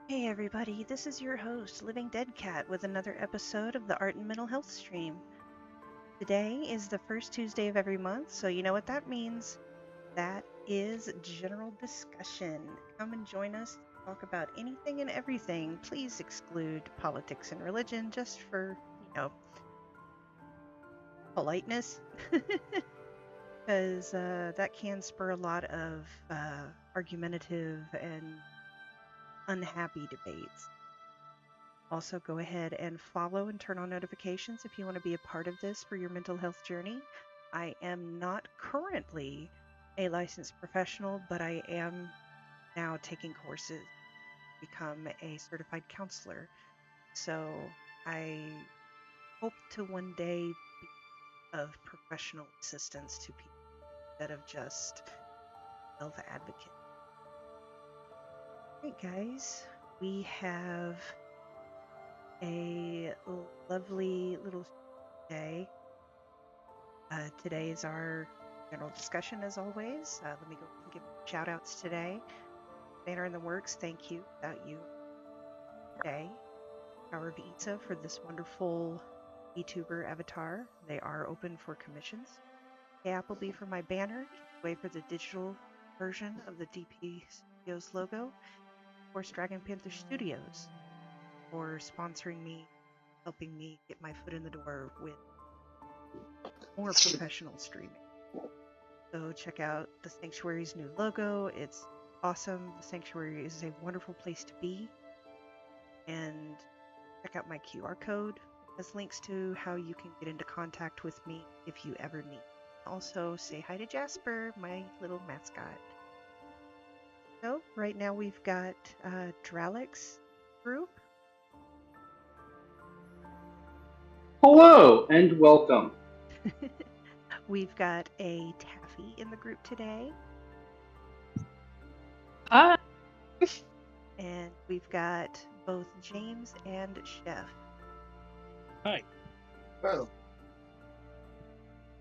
Hey everybody, this is your host, Living Dead Cat, with another episode of the Art and Mental Health Stream. Today is the first Tuesday of every month, so you know what that means. That is general discussion. Come and join us to talk about anything and everything. Please exclude politics and religion just for, politeness. Because that can spur a lot of argumentative and unhappy debates. Also, go ahead and follow and turn on notifications if you want to be a part of this for your mental health journey. I am not currently a licensed professional, but I am now taking courses to become a certified counselor. So I hope to one day be of professional assistance to people instead of just health advocate. Hey guys, we have a lovely little day. Today is our general discussion, as always. Let me go and give shout outs today. Banner in the works, thank you. Without you today. Power of Isa for this wonderful VTuber avatar. They are open for commissions. Hey Applebee for my banner. Wait for the digital version of the DP Studios logo. Of course, Dragon Panther Studios for sponsoring me, helping me get my foot in the door with more professional streaming. So check out the Sanctuary's new logo. It's awesome. The Sanctuary is a wonderful place to be. And check out my QR code. It has links to how you can get into contact with me if you ever need. Also, say hi to Jasper, my little mascot. So right now we've got Dralix group. Hello and welcome. We've got a Taffy in the group today. Hi. And we've got both James and Chef. Hi. Oh.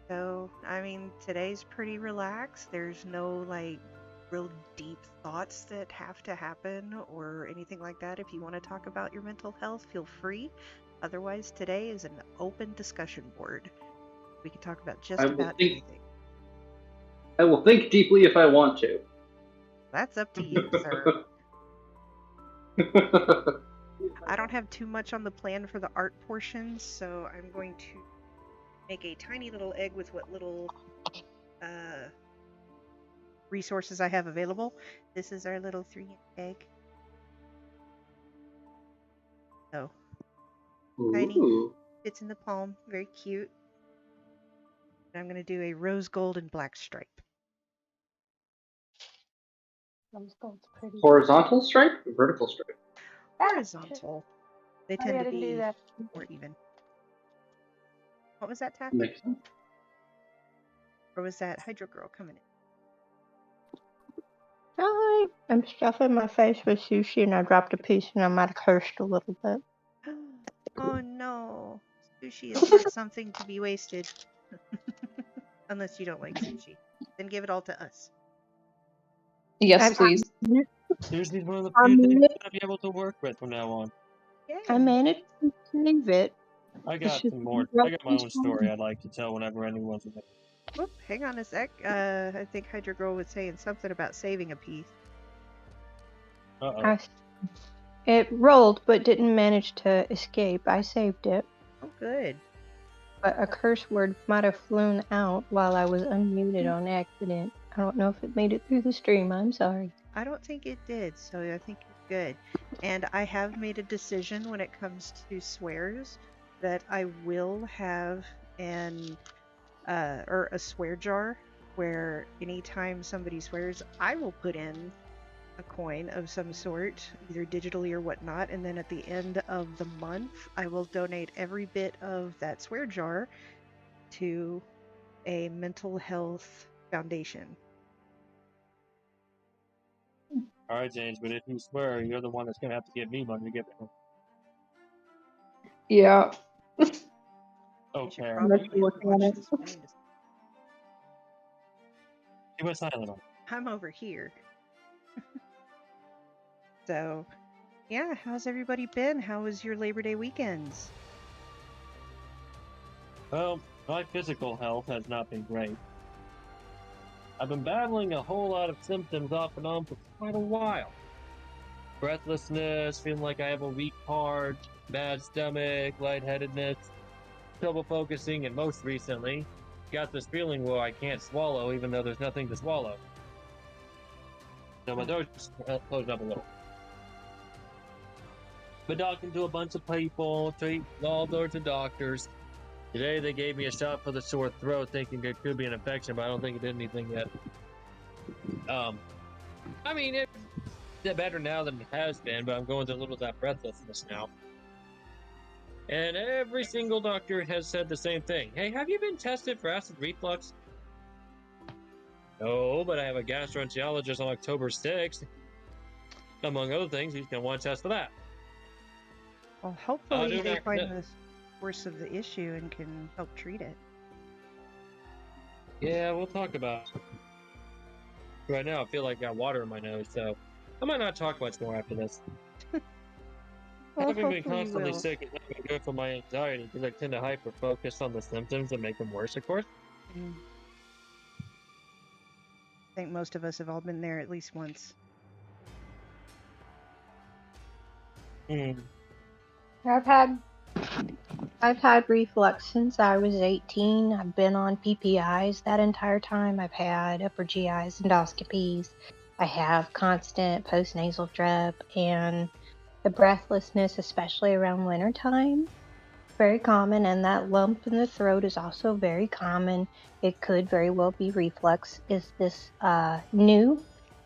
So, I mean, today's pretty relaxed. There's no, real deep thoughts that have to happen or anything like that. If you want to talk about your mental health, feel free. Otherwise, today is an open discussion board. We can talk about just about anything. I will think deeply if I want to. That's up to you, sir. I don't have too much on the plan for the art portion, so I'm going to make a tiny little egg with what little resources I have available. This is our little 3-inch egg. So, tiny, fits in the palm, very cute. And I'm going to do a rose gold and black stripe. Rose gold's pretty. Horizontal stripe or vertical stripe? Horizontal. They tend to be more even. What was that, Taffy? Makes sense. Or was that Hydro Girl coming in? Hi. I'm stuffing my face with sushi and I dropped a piece and I might have cursed a little bit. Oh no. Sushi is not something to be wasted. Unless you don't like sushi. Then give it all to us. Yes, please. Sushi is one of the few things I'll be able to work with from now on. Yeah. I managed to save it. I got my own story I'd like to tell whenever anyone's in it. Oh, hang on a sec. I think Hydro Girl was saying something about saving a piece. Uh-oh. It rolled, but didn't manage to escape. I saved it. Oh, good. But a curse word might have flown out while I was unmuted on accident. I don't know if it made it through the stream. I'm sorry. I don't think it did, so I think you're good. And I have made a decision when it comes to swears that I will have a swear jar where anytime somebody swears, I will put in a coin of some sort, either digitally or whatnot, and then at the end of the month, I will donate every bit of that swear jar to a mental health foundation. All right, James, but if you swear, you're the one that's gonna have to give me money to give it. Yeah. Okay. He went silent on it. I'm over here. So, Yeah, how's everybody been? How was your Labor Day weekends? Well, my physical health has not been great. I've been battling a whole lot of symptoms off and on for quite a while. Breathlessness, feeling like I have a weak heart, bad stomach, lightheadedness, trouble focusing, and most recently, got this feeling where I can't swallow even though there's nothing to swallow. So my throat's closed up a little. Been talking to a bunch of people, treat all sorts of doctors. Today they gave me a shot for the sore throat, thinking it could be an infection, but I don't think it did anything yet. I mean, it's better now than it has been, but I'm going through a little of that breathlessness now. And every single doctor has said the same thing. Hey, have you been tested for acid reflux? No, but I have a gastroenterologist on October 6th. Among other things, he's going to want to test for that. Well, hopefully they find the source of the issue and can help treat it. Yeah, we'll talk about it. Right now, I feel like I got water in my nose, so I might not talk much more after this. Well, Having been hopefully you constantly will. sick is not been good for my anxiety because I tend to hyper-focus on the symptoms and make them worse, of course. I think most of us have all been there at least once. I've had reflux since I was 18. I've been on PPIs that entire time. I've had upper GIs, endoscopies. I have constant postnasal drip, and the breathlessness, especially around wintertime, very common, and that lump in the throat is also very common. It could very well be reflux. Is this new?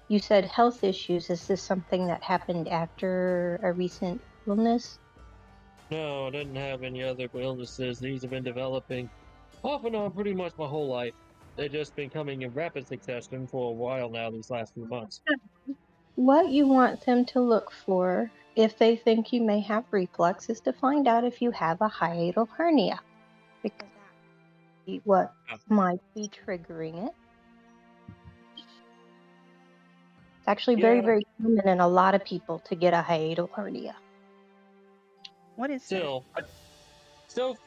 You said health issues. Is this something that happened after a recent illness? No, I didn't have any other illnesses. These have been developing off and on pretty much my whole life. They've just been coming in rapid succession for a while now, these last few months. What you want them to look for if they think you may have reflux is to find out if you have a hiatal hernia, because that's what might be triggering it. It's actually very, very common in a lot of people to get a hiatal hernia. What is so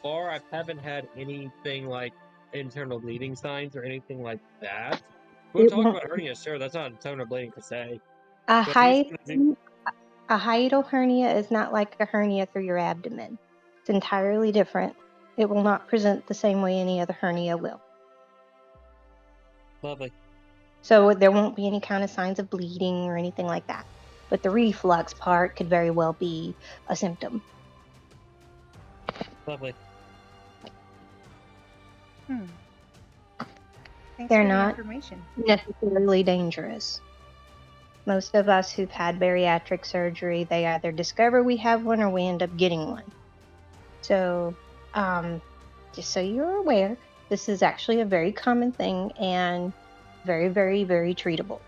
far I haven't had anything like internal bleeding signs or anything like that. We'll talk about hernia, sure. That's not internal bleeding per se. A hiatal hernia is not like a hernia through your abdomen. It's entirely different. It will not present the same way any other hernia will. Lovely. So there won't be any kind of signs of bleeding or anything like that. But the reflux part could very well be a symptom. Lovely. They're not necessarily dangerous. Most of us who've had bariatric surgery, they either discover we have one or we end up getting one. So, just so you're aware, this is actually a very common thing and very, very, very treatable.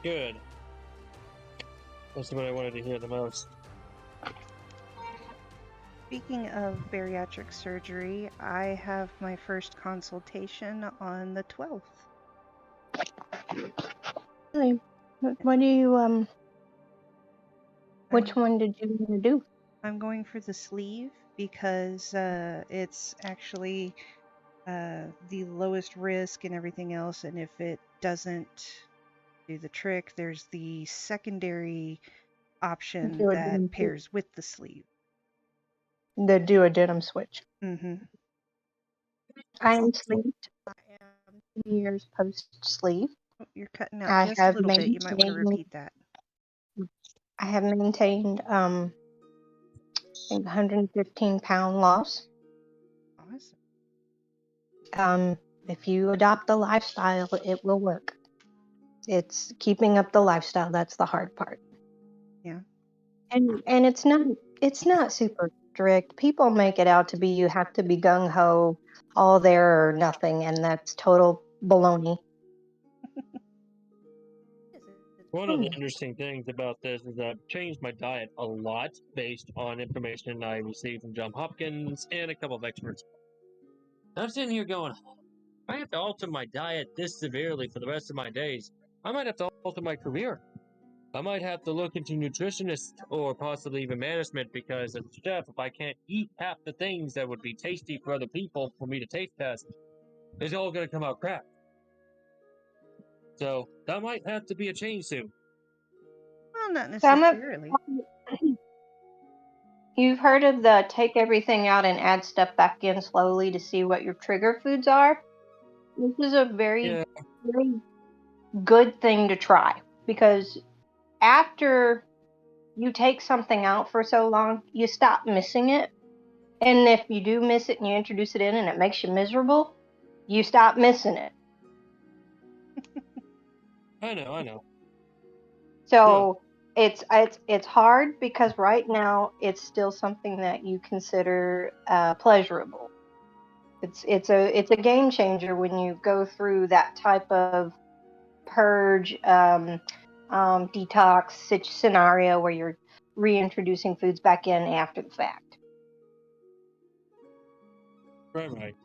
Good. That's what I wanted to hear the most. Speaking of bariatric surgery, I have my first consultation on the 12th. Really? What do you, which one did you want to do? I'm going for the sleeve because it's actually the lowest risk and everything else, and if it doesn't do the trick, there's the secondary option that pairs with the sleeve. The duodenum switch. Mm-hmm. I am sleeved. I am 2 years post-sleeve. Oh, you're cutting out just a little bit. You might want to repeat that. I have maintained I think 115-pound loss. Awesome. If you adopt the lifestyle, it will work. It's keeping up the lifestyle that's the hard part. Yeah. And it's not super strict. People make it out to be you have to be gung-ho, all there or nothing, and that's total baloney. One of the interesting things about this is I've changed my diet a lot based on information I received from Johns Hopkins and a couple of experts. I'm sitting here going, I have to alter my diet this severely for the rest of my days. I might have to alter my career. I might have to look into nutritionist or possibly even management because as a chef, if I can't eat half the things that would be tasty for other people for me to taste test, it's all going to come out crap. So that might have to be a change soon. Well, not Some of necessarily. you've heard of the take everything out and add stuff back in slowly to see what your trigger foods are. This is a very, Yeah, very good thing to try because after you take something out for so long, you stop missing it. And if you do miss it and you introduce it in and it makes you miserable, you stop missing it. I know. So it's hard because right now it's still something that you consider pleasurable. It's a game changer when you go through that type of purge detox scenario where you're reintroducing foods back in after the fact. Right.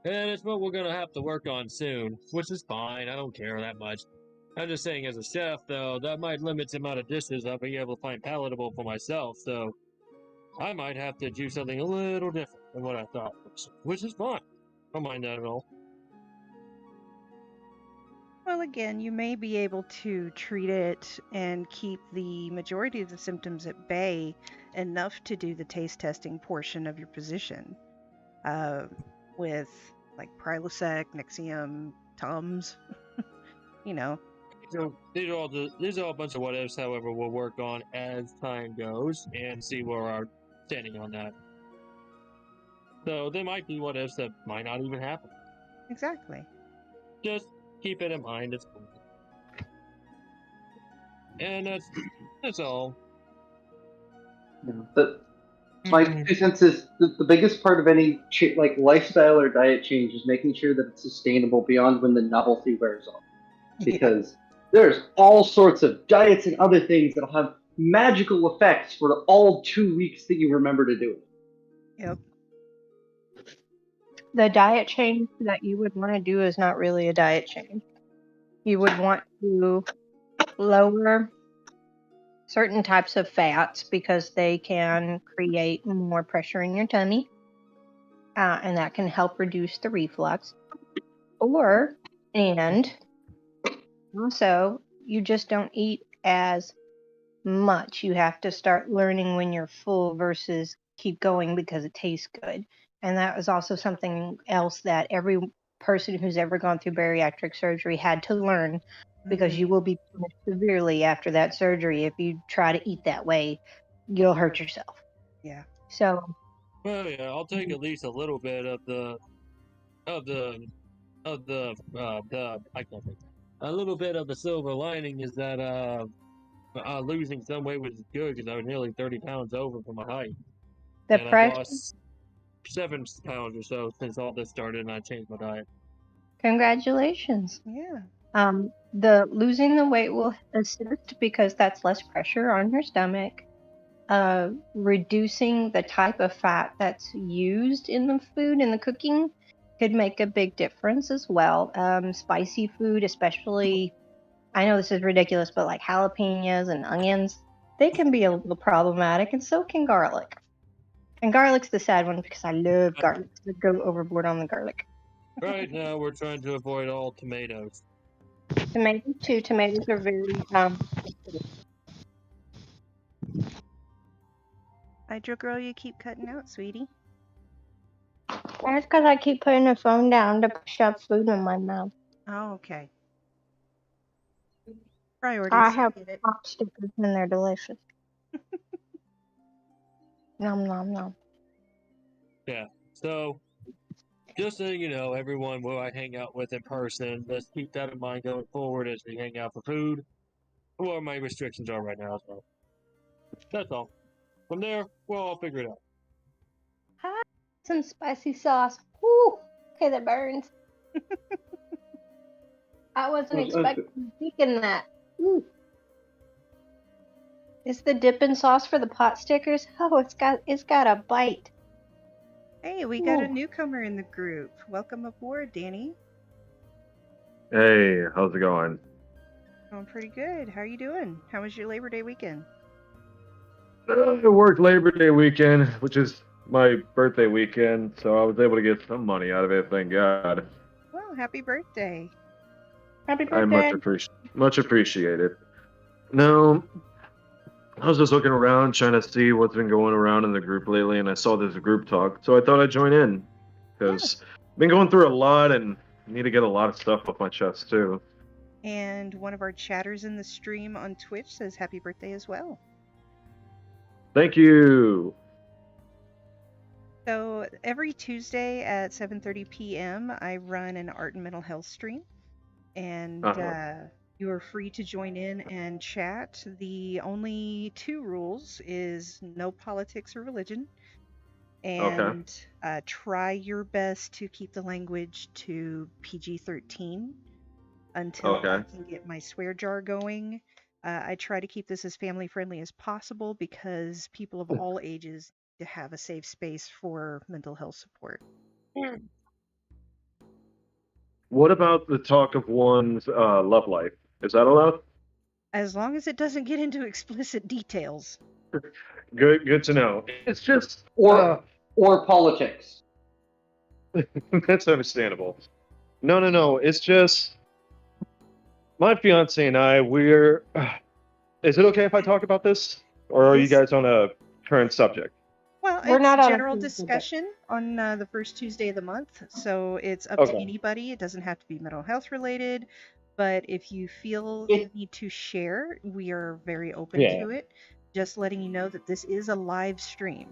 And it's what we're going to have to work on soon, which is fine. I don't care that much. I'm just saying, as a chef, though, that might limit the amount of dishes I'll be able to find palatable for myself. So I might have to do something a little different than what I thought, which is fine. I don't mind that at all. Well, again, you may be able to treat it and keep the majority of the symptoms at bay enough to do the taste testing portion of your position with like Prilosec, Nexium, Tums, you know. So these are all a bunch of what ifs. However, we'll work on as time goes and see where we're standing on that. So there might be what ifs that might not even happen. Exactly. Just keep it in mind. It's cool. And that's all. My 2 cents is the biggest part of any lifestyle or diet change is making sure that it's sustainable beyond when the novelty wears off. Because there's all sorts of diets and other things that'll have magical effects for all 2 weeks that you remember to do it. Yep. The diet change that you would want to do is not really a diet change. You would want to lower certain types of fats because they can create more pressure in your tummy, and that can help reduce the reflux. And also, you just don't eat as much. You have to start learning when you're full versus keep going because it tastes good. And that was also something else that every person who's ever gone through bariatric surgery had to learn because you will be punished severely after that surgery if you try to eat that way. You'll hurt yourself. Yeah. So, Well, yeah, I'll take at least a little bit of the I can't think. A little bit of the silver lining is that losing some weight was good because I was nearly 30 pounds over from my height, the and I've pressure. lost 7 pounds or so since all this started, and I changed my diet. Congratulations. Yeah. The losing the weight will assist because that's less pressure on your stomach. Reducing the type of fat that's used in the food and the cooking could make a big difference as well. Spicy food, especially, I know this is ridiculous, but like jalapenos and onions, they can be a little problematic, and so can garlic. And garlic's the sad one because I love garlic. I go overboard on the garlic. Right now, we're trying to avoid all tomatoes. Tomatoes too. Tomatoes are very Hydro girl, you keep cutting out, sweetie. That's because I keep putting the phone down to shove food in my mouth. Oh, okay. Priorities. I have Get it. pop stickers and they're delicious. Nom nom nom. Yeah. So, just so you know, everyone who I hang out with in person, let's keep that in mind going forward as we hang out for food. What my restrictions are right now, so that's all. From there, we'll all figure it out. Hi, some spicy sauce. Woo! Okay, that burns. I wasn't expecting thinking that. Ooh. Is the dipping sauce for the pot stickers? Oh, it's got a bite. Hey, we got a newcomer in the group. Welcome aboard, Danny. Hey, how's it going? Doing pretty good. How you doing? How was your Labor Day weekend? I worked Labor Day weekend, which is my birthday weekend, so I was able to get some money out of it, thank God. Well, happy birthday. Happy I birthday. much appreciate it. No, I was just looking around trying to see what's been going around in the group lately, and I saw this group talk, so I thought I'd join in Yeah. because I've been going through a lot and need to get a lot of stuff off my chest too. And one of our chatters in the stream on Twitch says happy birthday as well. Thank you. So every Tuesday at 7:30 p.m., I run an art and mental health stream, and you are free to join in and chat. The only two rules is no politics or religion, and try your best to keep the language to PG-13 until I can get my swear jar going. I try to keep this as family friendly as possible because people of all ages need to have a safe space for mental health support. What about the talk of one's love life? Is that allowed? As long as it doesn't get into explicit details. Good to know. It's just Or politics. that's understandable. No. It's just my fiance and I. We're. Is it okay if I talk about this, or are you This- guys on a current subject? Well, We're it's not on a general Tuesday. discussion on the first Tuesday of the month, so it's up to Okay. anybody. It doesn't have to be mental health related, but if you feel the need to share, we are very open Yeah. to it. Just letting you know that this is a live stream.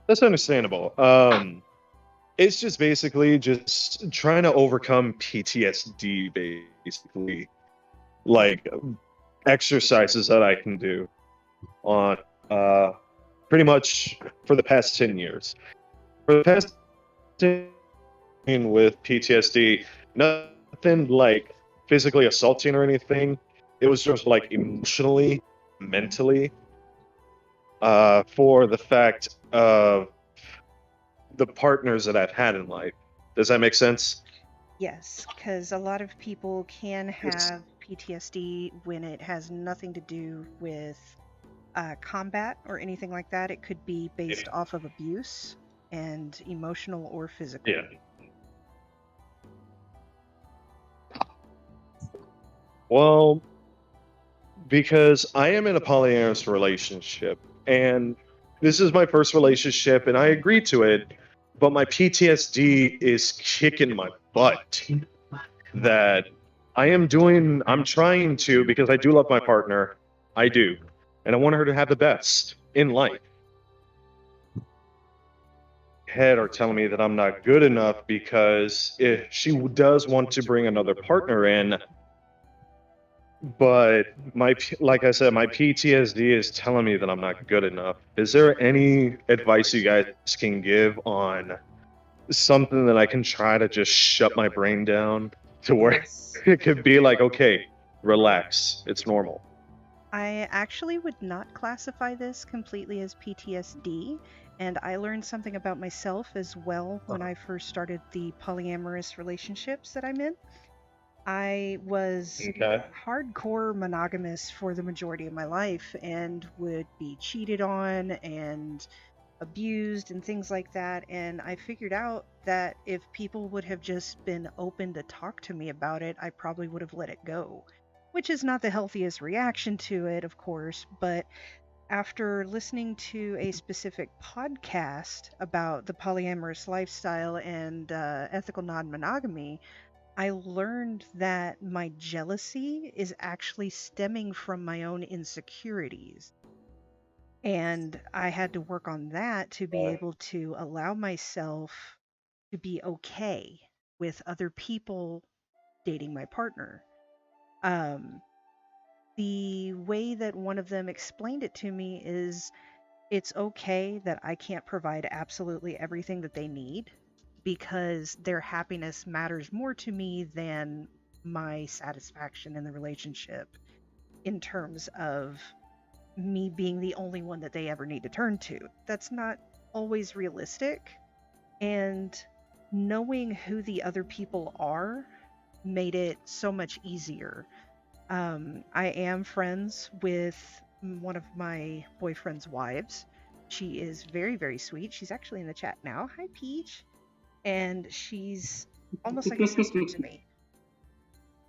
That's understandable. It's just basically just trying to overcome PTSD, basically, like exercises that I can do on pretty much for the past 10 years. For the past 10 years with PTSD, nothing like physically assaulting or anything. It was just like emotionally, mentally, for the fact of the partners that I've had in life. Does that make sense? Yes, because a lot of people can have PTSD when it has nothing to do with combat or anything like that. It could be based off of abuse and emotional or physical. Yeah. Well, because I am in a polyamorous relationship, and this is my first relationship, and I agreed to it, but my PTSD is kicking my butt. That I'm trying to, because I do love my partner, I do, and I want her to have the best in life. Head are telling me that I'm not good enough because if she does want to bring another partner in, but like I said, my PTSD is telling me that I'm not good enough. Is there any advice you guys can give on something that I can try to just shut my brain down to where Yes. it could be like, okay, relax, it's normal. I actually would not classify this completely as PTSD, and I learned something about myself as well when I first started the polyamorous relationships that I'm in. I was hardcore monogamous for the majority of my life and would be cheated on and abused and things like that. And I figured out that if people would have just been open to talk to me about it, I probably would have let it go, which is not the healthiest reaction to it, of course. But after listening to a specific podcast about the polyamorous lifestyle and ethical non-monogamy, I learned that my jealousy is actually stemming from my own insecurities. And I had to work on that to be able to allow myself to be okay with other people dating my partner. The way that one of them explained it to me is it's okay that I can't provide absolutely everything that they need because their happiness matters more to me than my satisfaction in the relationship in terms of me being the only one that they ever need to turn to. That's not always realistic. And knowing who the other people are made it so much easier I am friends with one of my boyfriend's wives. She is very, very sweet. She's actually in the chat now. Hi, Peach. And she's almost like a sister to me.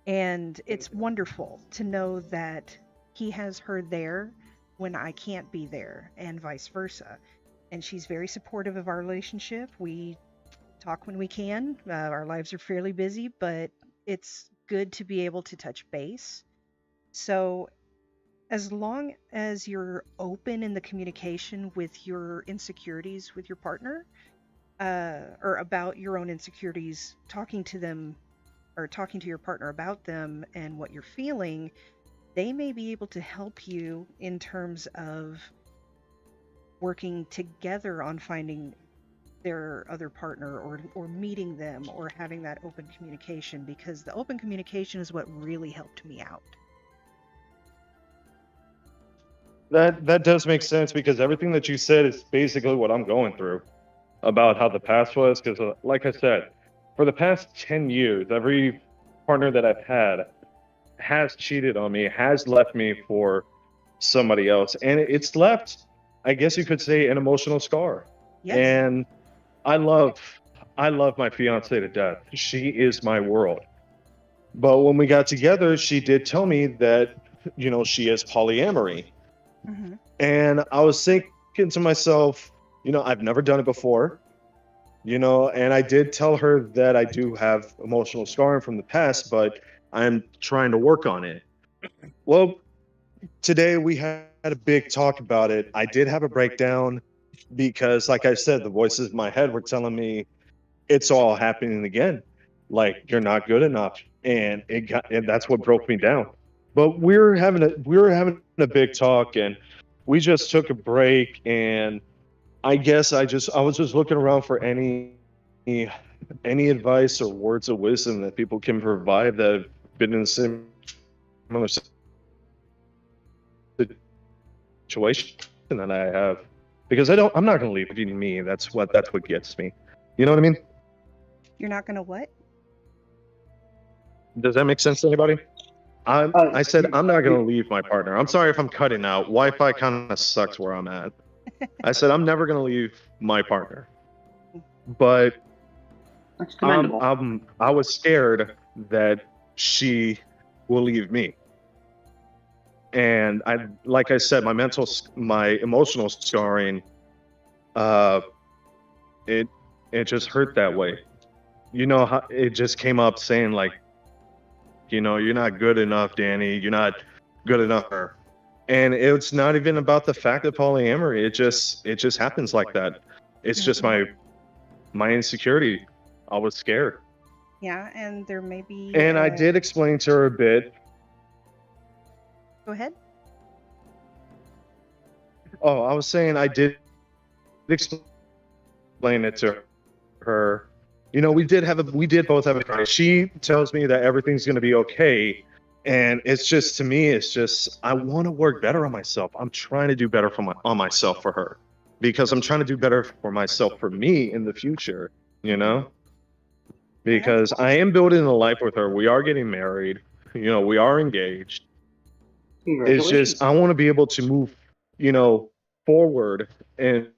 And it's wonderful to know that he has her there when I can't be there, and vice versa. And she's very supportive of our relationship. We talk when we can. Our lives are fairly busy, but it's good to be able to touch base. So, as long as you're open in the communication with your insecurities with your partner, or about your own insecurities, talking to them or talking to your partner about them and what you're feeling, they may be able to help you in terms of working together on finding their other partner, or meeting them, or having that open communication, because the open communication is what really helped me out. That does make sense because everything that you said is basically what I'm going through about how the past was. Because, like I said, for the past 10 years, every partner that I've had has cheated on me, has left me for somebody else, and it's left, I guess you could say, an emotional scar. Yes. And I love my fiance to death. She is my world. But when we got together, she did tell me that, she is polyamory. Hmm. And I was thinking to myself, I've never done it before, and I did tell her that I do have emotional scarring from the past, but I'm trying to work on it. Well, today we had a big talk about it. I did have a breakdown because, like I said, the voices in my head were telling me it's all happening again. Like, you're not good enough. And that's what broke me down. But we were having a big talk, and we just took a break, and I guess I was just looking around for any advice or words of wisdom that people can provide that have been in a similar situation that I have, because I'm not going to leave you me. That's what gets me. You know what I mean? You're not gonna what? Does that make sense to anybody? I said I'm not going to you- leave my partner. I'm sorry if I'm cutting out. Wi-Fi kind of sucks where I'm at. I said I'm never going to leave my partner, but That's commendable. I was scared that she will leave me. And like I said, my emotional scarring, uh, it just hurt that way. How it just came up saying like, you're not good enough, Danny. You're not good enough. And it's not even about the fact of polyamory. It just happens like that. It's just my insecurity. I was scared. Yeah, and there may be. And I did explain to her a bit. Go ahead. Oh, I was saying I did explain it to her. We did both have a fight. She tells me that everything's going to be okay, and it's just, to me, it's just, I want to work better on myself. I'm trying to do better on myself for her, because I'm trying to do better for myself for me in the future. Because I am building a life with her. We are getting married. We are engaged. It's Congratulations. just I want to be able to move, forward, and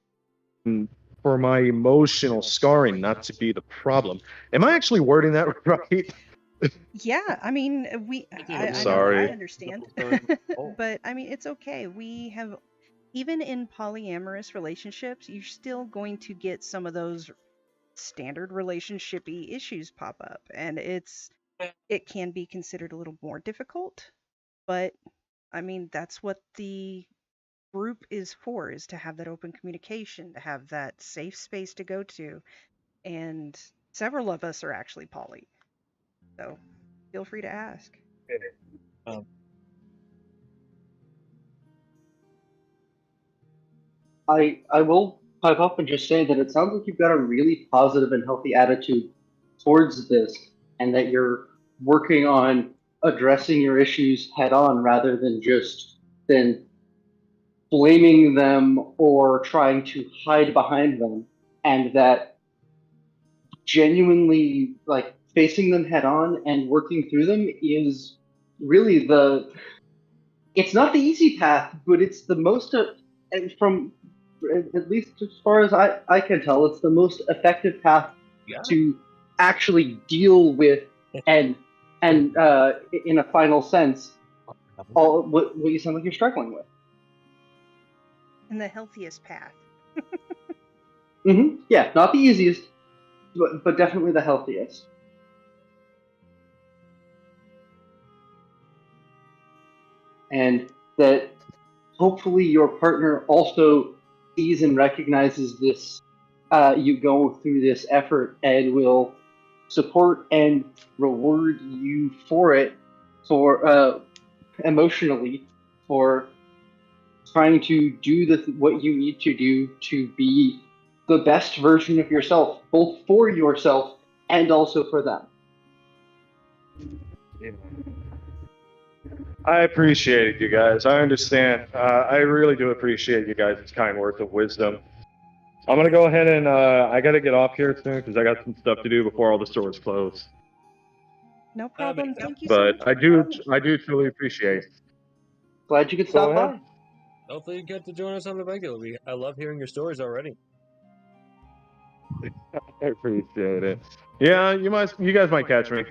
for my emotional scarring not to be the problem. Am I actually wording that right? Yeah, I mean, I know, sorry. I understand. But I mean, it's okay. We have, even in polyamorous relationships, you're still going to get some of those standard relationshipy issues pop up, and it can be considered a little more difficult. But I mean, that's what the group is for, is to have that open communication, to have that safe space to go to. And several of us are actually poly, so feel free to ask. Um, I will pipe up and just say that it sounds like you've got a really positive and healthy attitude towards this, and that you're working on addressing your issues head on rather than just then blaming them or trying to hide behind them, and that genuinely, like, facing them head on and working through them is really it's not the easy path, but it's the most and from at least as far as I can tell, it's the most effective path Yeah. to actually deal with and in a final sense all what you sound like you're struggling with. And the healthiest path. Yeah, not the easiest, but definitely the healthiest. And that hopefully your partner also sees and recognizes this, you go through this effort and will support and reward you for it, for emotionally, for trying to do what you need to do to be the best version of yourself, both for yourself and also for them. I appreciate it, you guys. I understand. I really do appreciate you guys' kind words of wisdom. I'm gonna go ahead and I gotta get off here soon because I got some stuff to do before all the stores close. No problem. Thank you so much. But I do truly appreciate it. Glad you could Go stop ahead. by. Hopefully you get to join us on the regular. I love hearing your stories already. I appreciate it. Yeah, you guys might catch me.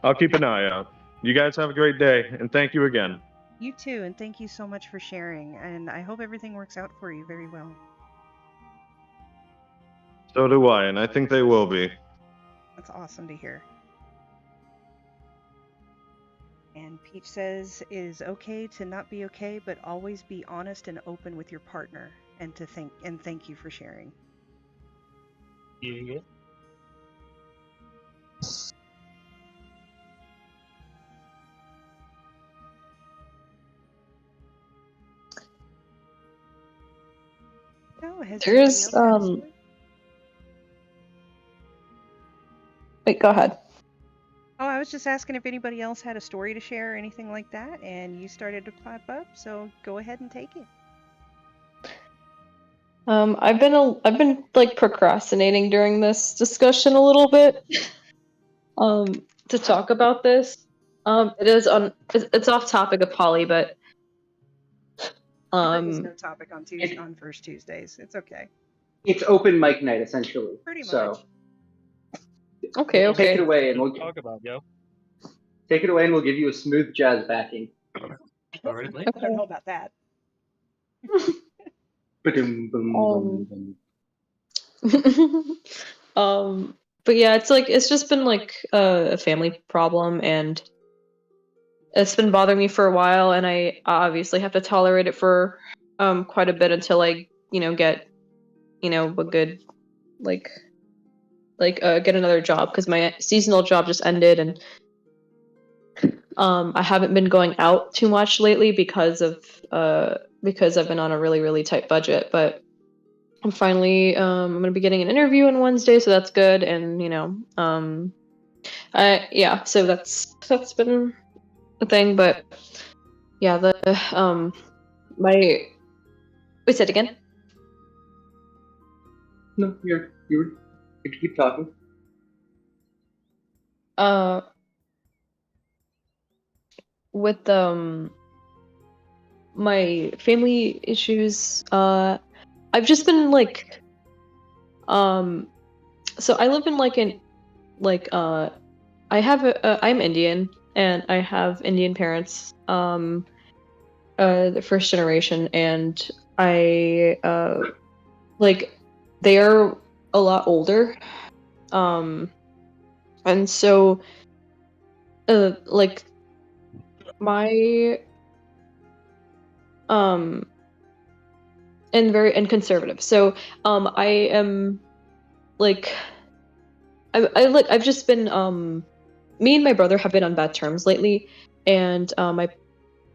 I'll keep an eye out. You guys have a great day, and thank you again. You too, and thank you so much for sharing. And I hope everything works out for you very well. So do I, and I think they will be. That's awesome to hear. And Peach says, it is okay to not be okay, but always be honest and open with your partner, and thank you for sharing. Yeah. Oh, has There's, anybody else got a story? Wait, go ahead. Oh, I was just asking if anybody else had a story to share or anything like that, and you started to pop up, so go ahead and take it. I've been like procrastinating during this discussion a little bit. To talk about this. It's off topic of Polly, but There is no topic on first Tuesdays. It's okay. It's open mic night essentially. Pretty So much. Okay. take it away, and we'll talk about take it away, and we'll give you a smooth jazz backing. All right. I don't know about that. But yeah, it's just been like a family problem, and it's been bothering me for a while, and I obviously have to tolerate it for quite a bit until I get a good get another job, because my seasonal job just ended, and I haven't been going out too much lately because I've been on a really, really tight budget. But I'm finally I'm gonna be getting an interview on Wednesday, so that's good. And so that's been a thing. But yeah, wait, say it again. No, you could keep talking. With my family issues, I've just been so I live in I'm Indian, and I have Indian parents, the first generation, and I they are a lot older, and so my and conservative. So I am I've just been me and my brother have been on bad terms lately, and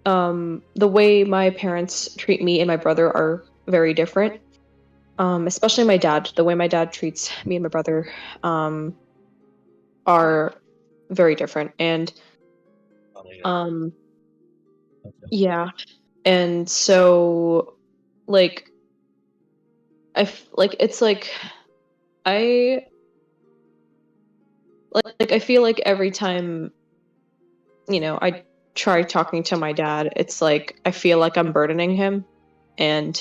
the way my parents treat me and my brother are very different. Especially my dad. The way my dad treats me and my brother are very different, and yeah, and so I feel like every time I try talking to my dad, it's like I feel like I'm burdening him, and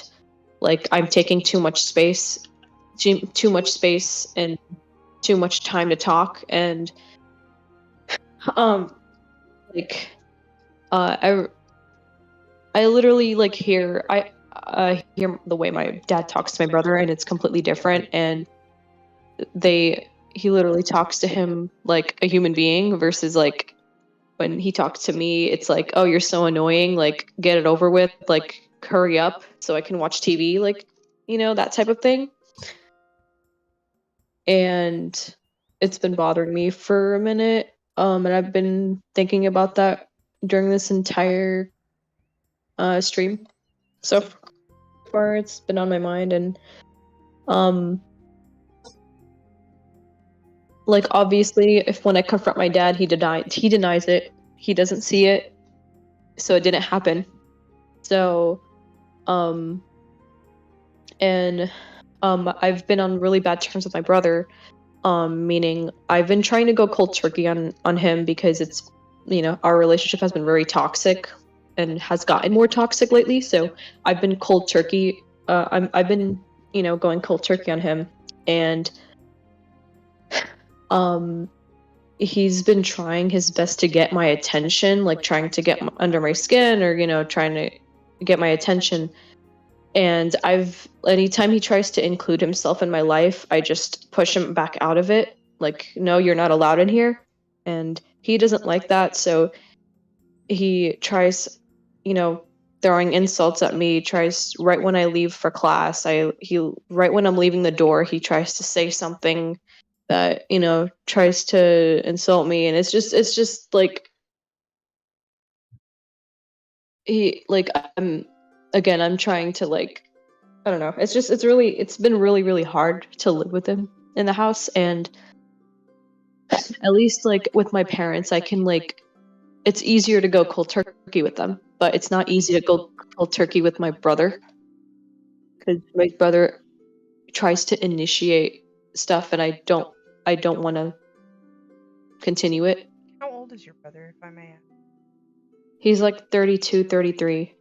like I'm taking too much space, and too much time to talk, and um like I literally like hear the way my dad talks to my brother, and it's completely different, and he literally talks to him like a human being versus like when he talks to me, it's like, oh, you're so annoying, like get it over with, like hurry up so I can watch TV, like, that type of thing. And it's been bothering me for a minute. And I've been thinking about that during this entire stream. So far it's been on my mind, and um like obviously if when I confront my dad, he denies it. He doesn't see it. So it didn't happen. So and I've been on really bad terms with my brother, meaning I've been trying to go cold turkey on him because it's, our relationship has been very toxic and has gotten more toxic lately. So I've been cold turkey. I've been, going cold turkey on him, and he's been trying his best to get my attention, like trying to get under my skin, or trying to get my attention. And anytime he tries to include himself in my life, I just push him back out of it. Like, no, you're not allowed in here. And he doesn't like that. So he tries, throwing insults at me, tries right when I leave for class. Right when I'm leaving the door, he tries to say something that, tries to insult me. And it's just like, I'm trying to like, I don't know. It's been really, really hard to live with him in the house. And at least like with my parents, I can like, it's easier to go cold turkey with them, but it's not easy to go cold turkey with my brother, because my brother tries to initiate stuff, and I don't want to continue it. How old is your brother, if I may ask? He's like 32, 33.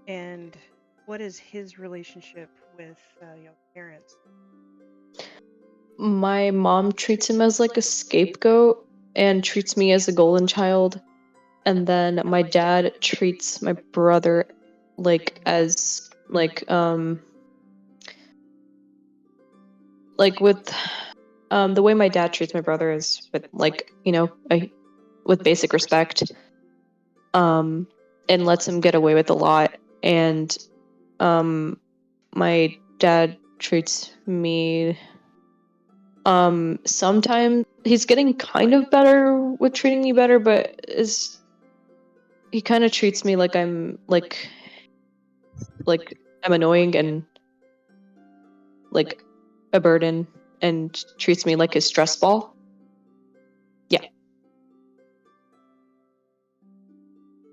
And what is his relationship with your parents? My mom treats him as like a scapegoat and treats me as a golden child. And then my dad treats my brother like as with the way my dad treats my brother is with like, with basic respect, and lets him get away with a lot. And my dad treats me, sometimes he's getting kind of better with treating me better, but he kind of treats me like I'm I'm annoying and like a burden, and treats me like his stress ball. Yeah.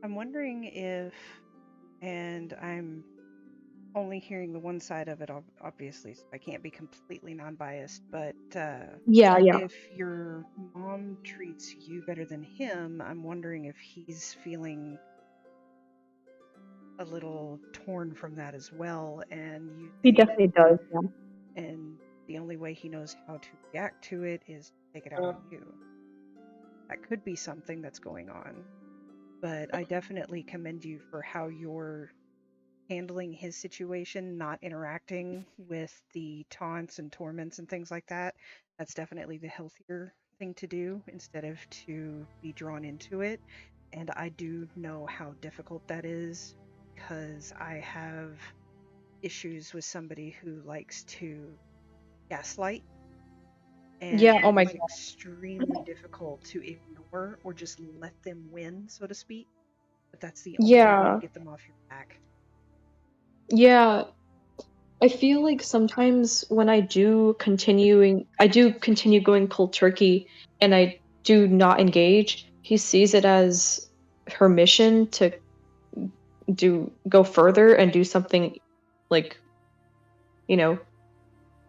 I'm wondering if, and I'm only hearing the one side of it, obviously, so I can't be completely non-biased, but Yeah. if your mom treats you better than him, I'm wondering if he's feeling a little torn from that as well, and He definitely does. Yeah. and the only way he knows how to react to it is to take it out on you. That could be something that's going on, but I definitely commend you for how you're handling his situation, not interacting with the taunts and torments and things like that. That's definitely the healthier thing to do instead of to be drawn into it. And I do know how difficult that is, because I have issues with somebody who likes to gaslight, and Yeah, oh my it's God. extremely difficult to ignore or just let them win, so to speak. But that's the only way to get them off your back. Yeah. I feel like sometimes when I do continue going cold turkey, and I do not engage, he sees it as her mission to go further and do something like,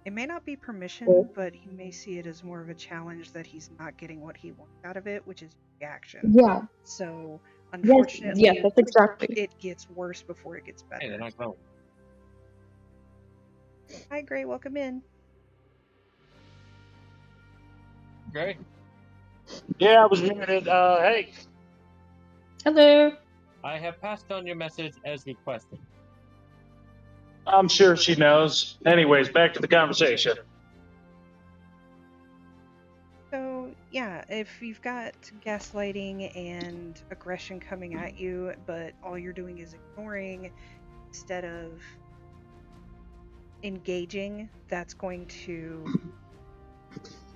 It may not be permission, but he may see it as more of a challenge that he's not getting what he wants out of it, which is reaction. Yeah. So, Yes. unfortunately, Yes, that's exactly. it gets worse before it gets Hey, they're better. not going. Hi, Gray. Welcome in. Great. Yeah, I was muted. Hey, Hello. I have passed on your message as requested. I'm sure she knows. Anyways, back to the conversation. So, yeah, if you've got gaslighting and aggression coming at you, but all you're doing is ignoring instead of engaging, that's going to,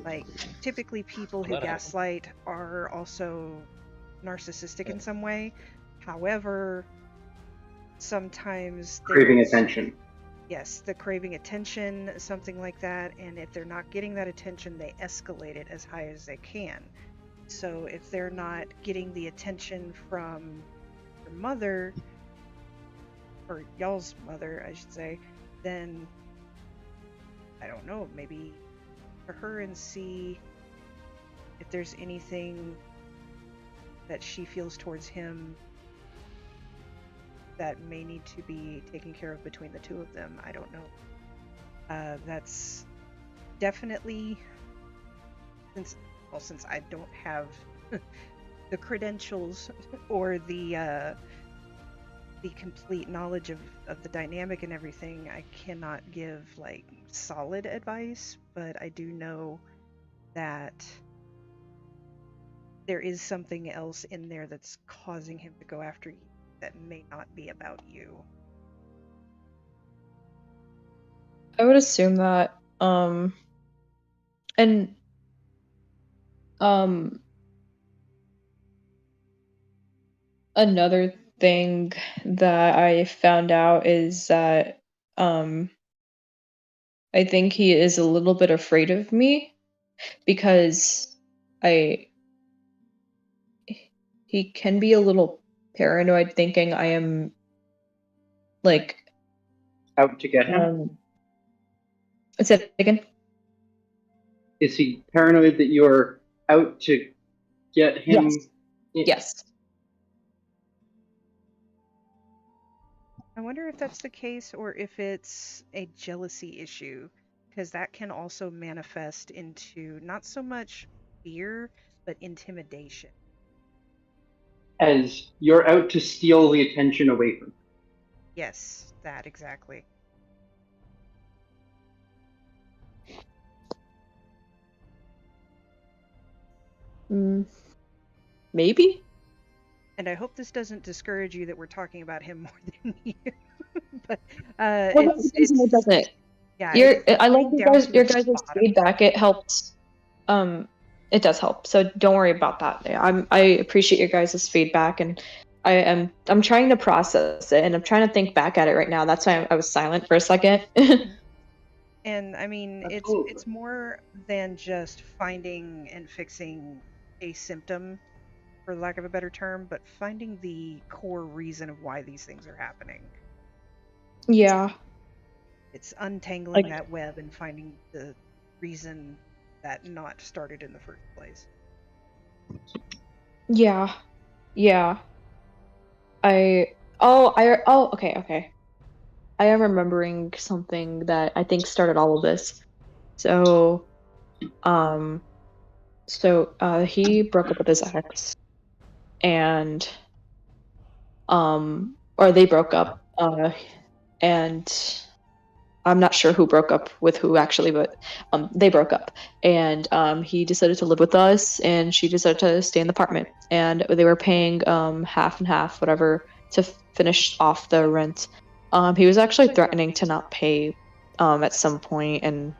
like, typically people who Let it happen. gaslight are also narcissistic in some way. However, sometimes Craving there's, attention. yes, the craving attention, something like that, and if they're not getting that attention, they escalate it as high as they can. So if they're not getting the attention from your mother, or y'all's mother, I should say, then I don't know, maybe to her and see if there's anything that she feels towards him that may need to be taken care of between the two of them. I don't know. That's definitely, since I don't have the credentials or the complete knowledge of the dynamic and everything, I cannot give like solid advice, but I do know that there is something else in there that's causing him to go after you that may not be about you. I would assume that. And another thing that I found out is that I think he is a little bit afraid of me because he can be a little paranoid, thinking I am like Out to get him? Say it again. Is he paranoid that you're out to get him? Yes. I wonder if that's the case or if it's a jealousy issue, because that can also manifest into not so much fear, but intimidation. As you're out to steal the attention away from him. Yes, that exactly. Maybe. And I hope this doesn't discourage you that we're talking about him more than you. But it doesn't. Yeah, I like your guys' bottom. feedback. It helps. It does help. So don't worry about that. I appreciate your guys' feedback, and I'm trying to process it, and I'm trying to think back at it right now. That's why I was silent for a second. And I mean, Absolutely. it's more than just finding and fixing a symptom, for lack of a better term, but finding the core reason of why these things are happening. Yeah. It's untangling that web and finding the reason that knot started in the first place. Yeah. Yeah. Okay. I am remembering something that I think started all of this. So, he broke up with his ex, and or they broke up, and I'm not sure who broke up with who actually, but they broke up, and he decided to live with us, and she decided to stay in the apartment, and they were paying half and half, whatever, to finish off the rent. He was actually threatening to not pay at some point, and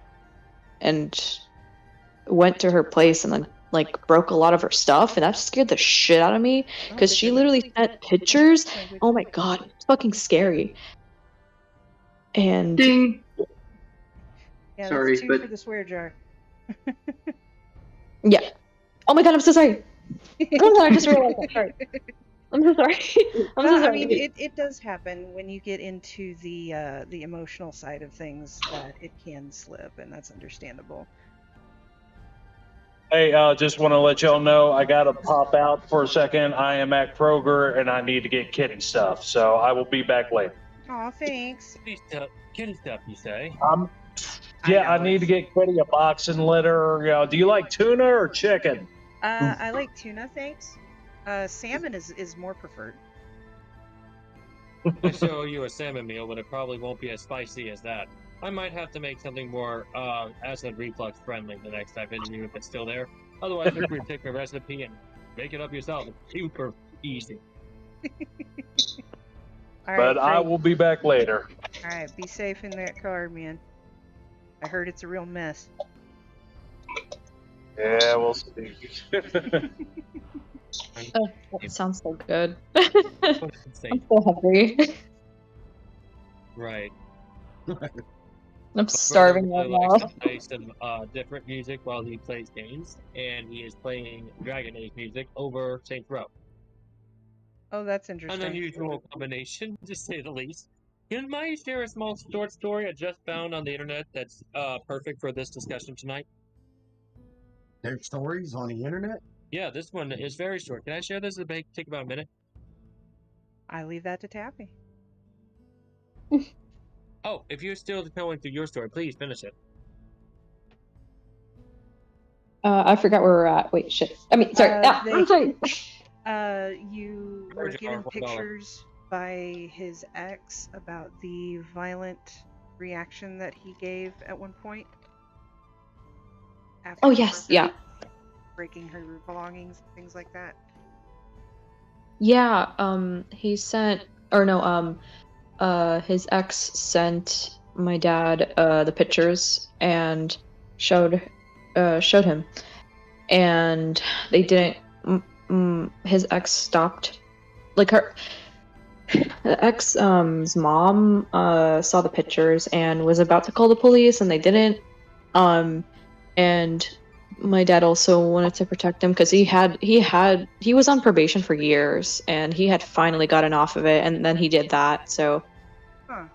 went to her place and then like broke a lot of her stuff, and that scared the shit out of me because she literally sent pictures. Oh my god, it's fucking scary. And Ding. Yeah, Sorry, that's two but for the swear jar. yeah. Oh my god, I'm so sorry. Oh, I just realized that. Sorry. I'm so sorry. I'm so I sorry. mean, it does happen when you get into the emotional side of things that it can slip, and that's understandable. Hey, just want to let y'all know I gotta pop out for a second. I am at Kroger and I need to get kitty stuff, so I will be back later. Aw, thanks. Kitty stuff, you say? Yeah, I know, need to it's- get Kitty a boxing litter. You know, do you like tuna or chicken? I like tuna, thanks. Salmon is more preferred. I show you a salmon meal, but it probably won't be as spicy as that. I might have to make something more acid reflux friendly the next time, even if it's still there. Otherwise, feel free to take my recipe and make it up yourself. It's super easy. All right, But I Frank. will be back later. All right, be safe in that car, man. I heard it's a real mess. Yeah, we'll see. Oh, that sounds so good. What I'm insane. so hungry. Right. I'm My brother starving right really likes now. to play some different music while he plays games, and he is playing Dragon Age music over Saints Row. Oh, that's An interesting. unusual combination, to say the least. Can I share a small short story I just found on the internet that's perfect for this discussion tonight? There's stories on the internet? Yeah, this one is very short. Can I share this? It'll take about a minute. I leave that to Taffy. Oh, if you're still going through your story, please finish it. I forgot where we're at. Wait, shit. I mean, sorry. I'm sorry. You were Georgia, given $1. pictures by his ex about the violent reaction that he gave at one point. After Oh, you yes, were yeah. breaking her belongings, things like that. Yeah, he sent, or no, his ex sent my dad the pictures and showed him, and they didn't. His ex stopped, like the ex's mom saw the pictures and was about to call the police, and they didn't. And my dad also wanted to protect him because he was on probation for years, and he had finally gotten off of it, and then he did that. So Huh.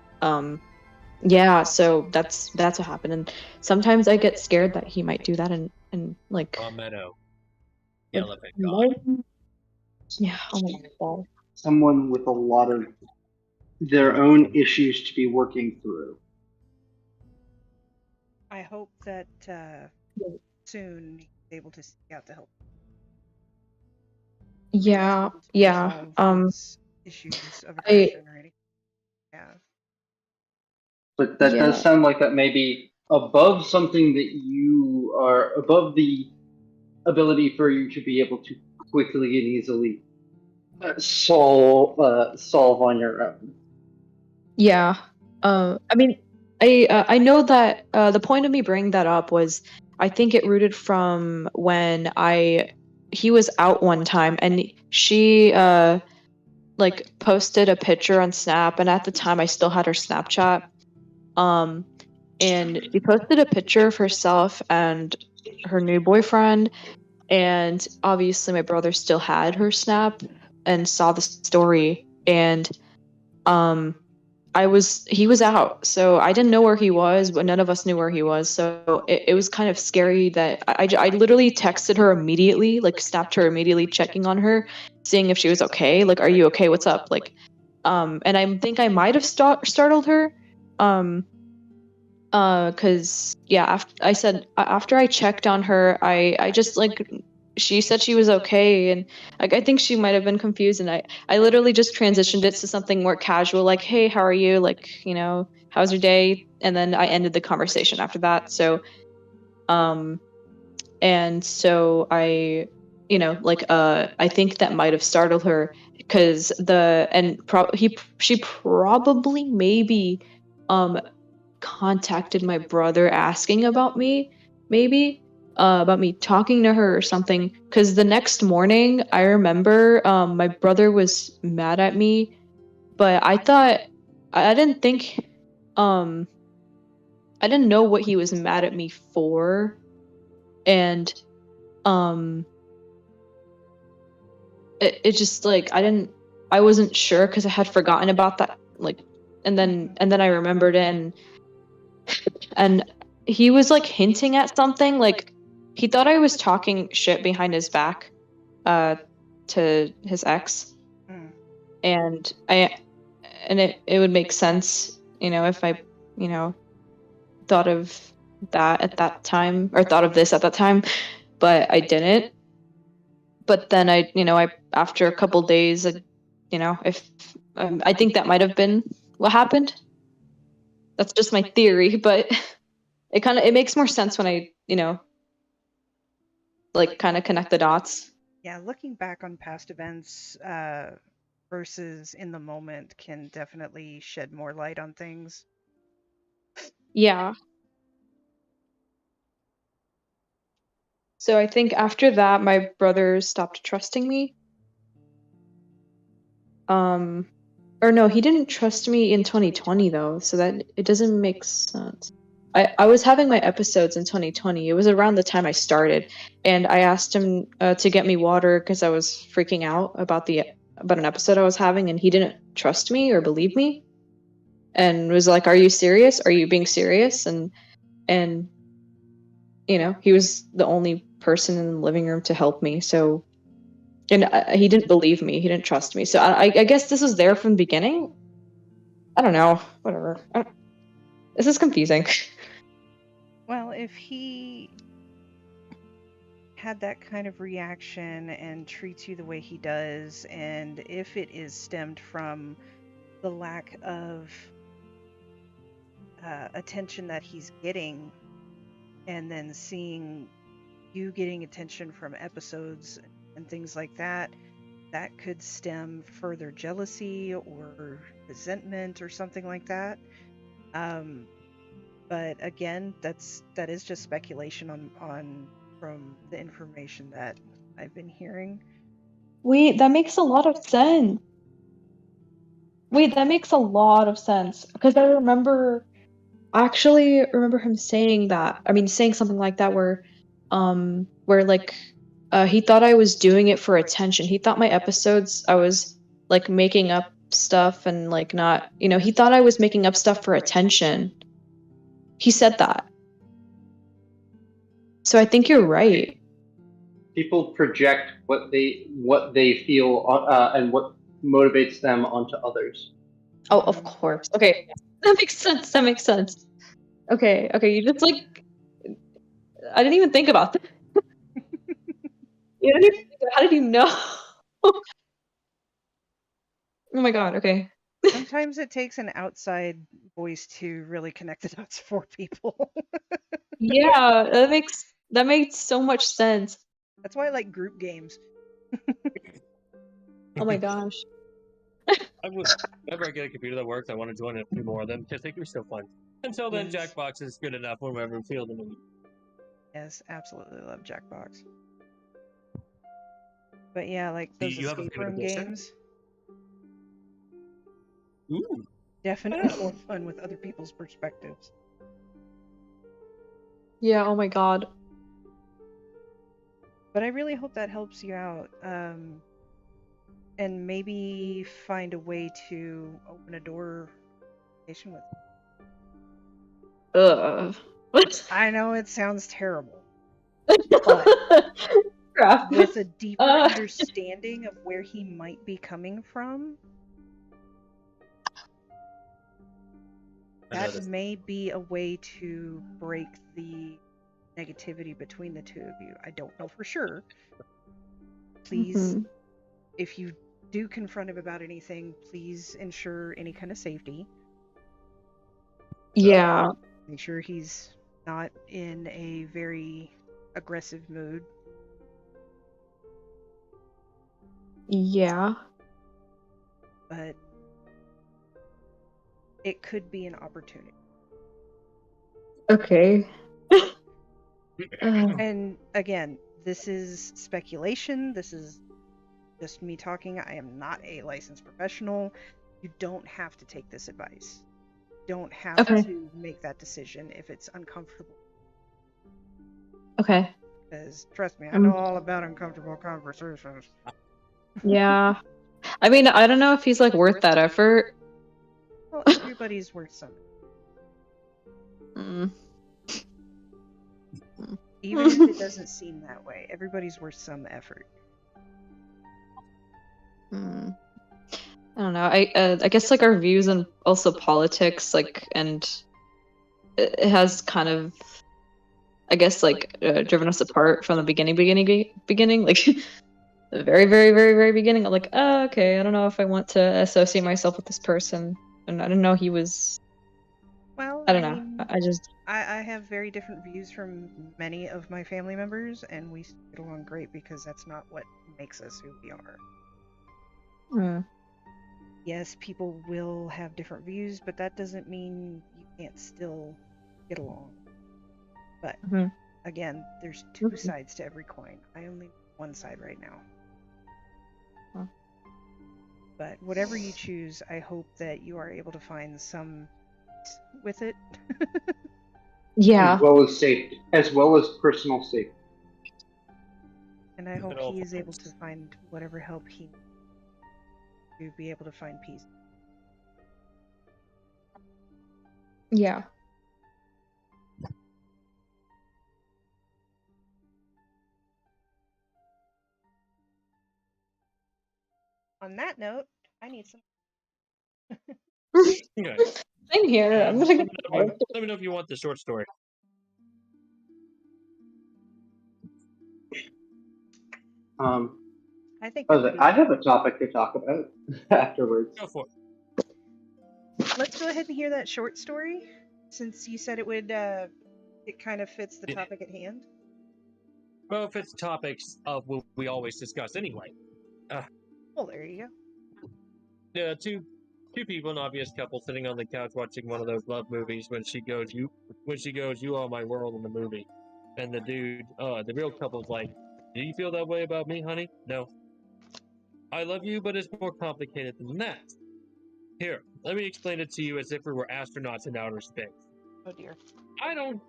yeah, so that's what happened. And sometimes I get scared that he might do that, and like Meadow. like, Elephant God. yeah, oh my god. Someone with a lot of their own issues to be working through. I hope that soon he's able to seek out the help. Yeah, To yeah. resolve his issues of I aggression already. Yeah. But that Yeah. does sound like that may be above something that you are above the ability for you to be able to quickly and easily solve on your own. Yeah. I mean, I know that the point of me bringing that up was I think it rooted from when he was out one time, and she like posted a picture on Snap, and at the time I still had her Snapchat. And she posted a picture of herself and her new boyfriend, and obviously my brother still had her Snap and saw the story, and he was out, so I didn't know where he was, but none of us knew where he was. So it was kind of scary that I literally texted her immediately, like snapped her immediately, checking on her, seeing if she was okay. Like, are you okay? What's up? Like, and I think I might have startled her, cause yeah, after I checked on her, I just like she said she was okay, and I think she might have been confused, and I literally just transitioned it to something more casual, like, hey, how are you? Like, how's your day? And then I ended the conversation after that. So, and so I think that might have startled her because she probably maybe contacted my brother asking about me, maybe about me talking to her or something, because the next morning I remember my brother was mad at me, but I didn't think I didn't know what he was mad at me for, and it just like I wasn't sure because I had forgotten about that, like, and then I remembered it, and he was like hinting at something, like he thought I was talking shit behind his back to his ex. Mm. And it would make sense, if I, thought of that at that time, or thought of this at that time, but I didn't. But then I after a couple days, if I think that might have been what happened. That's just my theory, but it makes more sense when I, like kind of connect the dots. Yeah, looking back on past events versus in the moment can definitely shed more light on things. Yeah. So I think after that, my brother stopped trusting me. Or no, he didn't trust me in 2020 though, so that it doesn't make sense. I was having my episodes in 2020. It was around the time I started, and I asked him to get me water because I was freaking out about an episode I was having, and he didn't trust me or believe me, and was like, "Are you serious? Are you being serious?" And he was the only person in the living room to help me. So, and he didn't believe me. He didn't trust me. So I guess this was there from the beginning. I don't know. Whatever. This is confusing. Well, if he had that kind of reaction and treats you the way he does, and if it is stemmed from the lack of attention that he's getting, and then seeing you getting attention from episodes and things like that, that could stem further jealousy or resentment or something like that. But again, that is just speculation on from the information that I've been hearing. Wait, that makes a lot of sense. Wait, that makes a lot of sense. Because I actually remember him saying that. I mean, saying something like that where like, he thought I was doing it for attention. He thought my episodes, I was like making up stuff and like not, he thought I was making up stuff for attention. He said that. So I think you're right. People project what they feel and what motivates them onto others. Oh, of course. Okay. That makes sense. That makes sense. Okay. You just like, I didn't even think about that. How did you know? Oh my god. Okay. Sometimes it takes an outside voice to really connect the dots for people. Yeah, that makes so much sense. That's why I like group games. Oh my gosh. Whenever I get a computer that works, I want to join a few more of them because they can be so fun. Until then, Yes. Jackbox is good enough whenever we feel the need. Yes, absolutely love Jackbox. But yeah, like Do those you have a escape favorite room edition? games, Ooh. definitely more fun with other people's perspectives. Yeah, oh my god. But I really hope that helps you out. And maybe find a way to open a door with. What? I know it sounds terrible, but Crap. with a deeper understanding of where he might be coming from, that may be a way to break the negativity between the two of you. I don't know for sure. Please, if you do confront him about anything, please ensure any kind of safety. Yeah. Make sure he's not in a very aggressive mood. Yeah. But it could be an opportunity. Okay. And again, this is speculation. This is just me talking. I am not a licensed professional. You don't have to take this advice. You don't have to make that decision if it's uncomfortable. Okay. Because trust me, I know all about uncomfortable conversations. Yeah. I mean, I don't know if he's like worth that effort. Well, everybody's worth something. Mm. Even if it doesn't seem that way, everybody's worth some effort. Mm. I don't know. I guess like our views on also politics, like, and it has kind of, I guess, like driven us apart from the beginning, like the very, very, very, very beginning. I'm like, oh, okay, I don't know if I want to associate myself with this person, and I didn't know he was. Well, I don't know. I just. I have very different views from many of my family members, and we get along great because that's not what makes us who we are. Mm. Yes, people will have different views, but that doesn't mean you can't still get along. But Mhm. again, there's two Mhm. sides to every coin. I only know one side right now. Huh. But whatever you choose, I hope that you are able to find some peace with it. Yeah. As well as personal safety. And I hope At all he is able times. to find whatever help he needs to be able to find peace. Yeah. On that note, I need some. Okay. Same here. I'm gonna get Let me know if you want the short story. I think that would I be. have a topic to talk about afterwards. Go for it. Let's go ahead and hear that short story, since you said it would. It kind of fits the Yeah. topic at hand. Well, if it's topics of what we always discuss anyway. Well, there you go. Two people, an obvious couple, sitting on the couch watching one of those love movies. When she goes, "You are my world" in the movie, and the dude, the real couple's like, "Do you feel that way about me, honey?" No. I love you, but it's more complicated than that. Here, let me explain it to you as if we were astronauts in outer space. Oh dear. I don't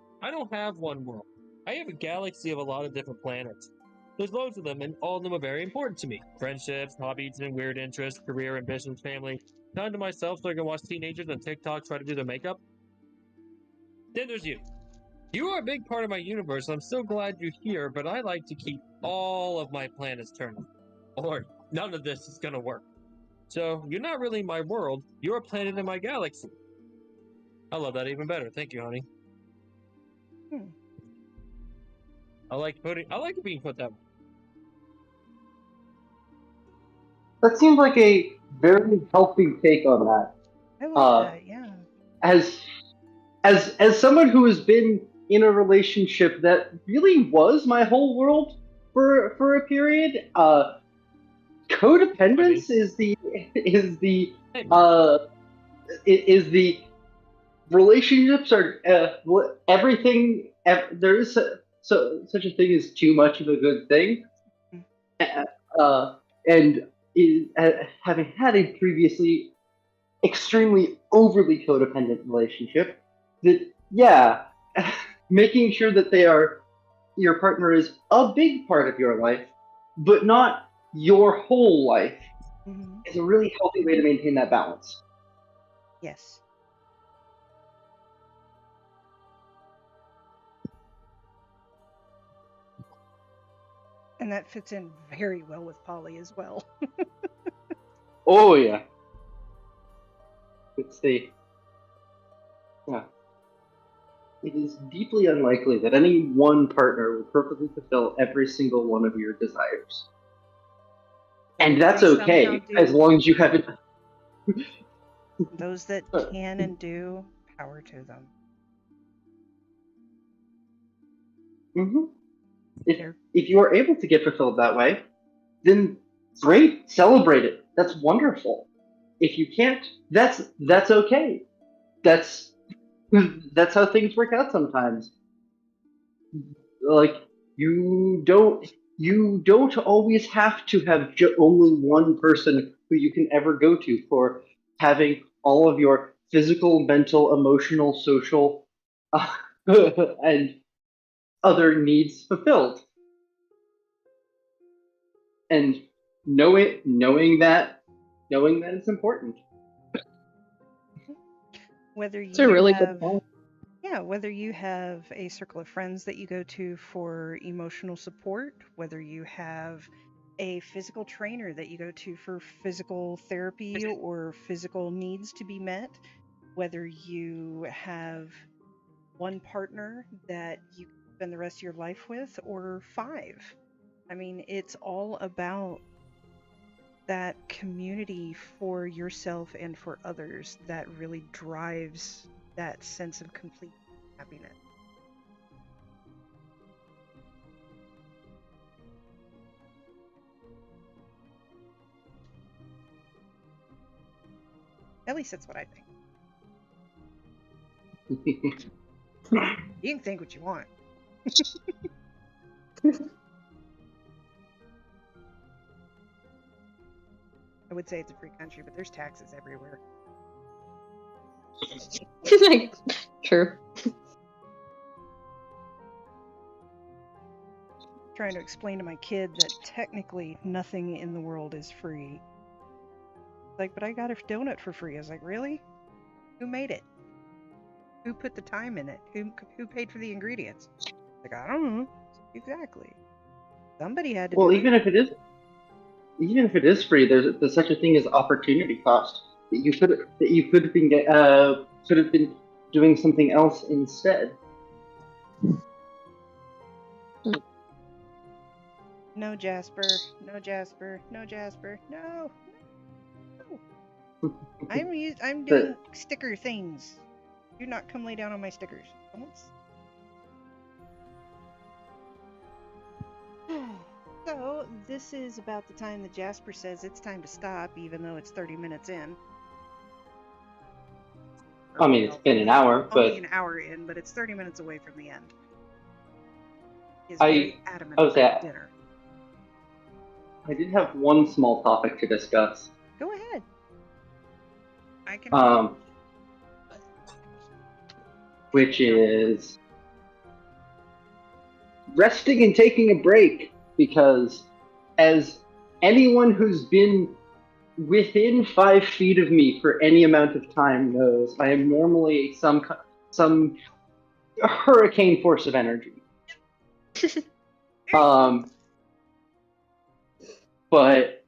have one world. I have a galaxy of a lot of different planets. There's loads of them, and all of them are very important to me. Friendships, hobbies, and weird interests, career, ambitions, family. Time to myself so I can watch teenagers on TikTok try to do their makeup. Then there's you. You are a big part of my universe, and I'm so glad you're here, but I like to keep all of my planets turning. Or none of this is gonna work. So you're not really my world, you're a planet in my galaxy. I love that even better. Thank you, honey. Hmm. I like it being put that way. That seems like a very healthy take on that. I like that. Yeah. As as someone who has been in a relationship that really was my whole world for a period, codependence is the uh is the relationships are everything. There is such a thing as too much of a good thing, uh, and having had a previously extremely overly codependent relationship, that yeah, making sure that your partner is a big part of your life, but not your whole life, Mm-hmm. is a really healthy way to maintain that balance. Yes. And that fits in very well with Polly as well. Oh yeah, it's the yeah. It is deeply unlikely that any one partner will perfectly fulfill every single one of your desires. And that's They somehow okay, as do. long as you haven't. Those that can and do, power to them. Mm-hmm. They're If you are able to get fulfilled that way, then great, celebrate it. That's wonderful. If you can't, that's okay. That's that's how things work out sometimes. Like you don't always have to have only one person who you can ever go to for having all of your physical, mental, emotional, social, and other needs fulfilled. And knowing that it's important. Whether It's a you really have good point. Yeah, whether you have a circle of friends that you go to for emotional support, whether you have a physical trainer that you go to for physical therapy or physical needs to be met, whether you have one partner that you can spend the rest of your life with or five. I mean, it's all about that community for yourself and for others that really drives that sense of complete happiness. At least that's what I think. You can think what you want. I would say it's a free country, but there's taxes everywhere. True. Trying to explain to my kid that technically nothing in the world is free. Like, but I got a donut for free. I was like, really? Who made it? Who put the time in it? Who paid for the ingredients? Like, I don't know. Exactly. Somebody had to Well, do even it. if it is free, there's such a thing as opportunity cost that you could have been doing something else instead. No, Jasper. No, Jasper. No, Jasper. No. No. I'm doing sticker things. Do not come lay down on my stickers. So, this is about the time that Jasper says it's time to stop, even though it's 30 minutes in. I mean, it's been an hour, but only an hour in, but it's 30 minutes away from the end. He's I very adamant was about at- dinner. I did have one small topic to discuss. Go ahead. I can. Which is resting and taking a break, because as anyone who's been within 5 feet of me for any amount of time knows, I am normally some hurricane force of energy. But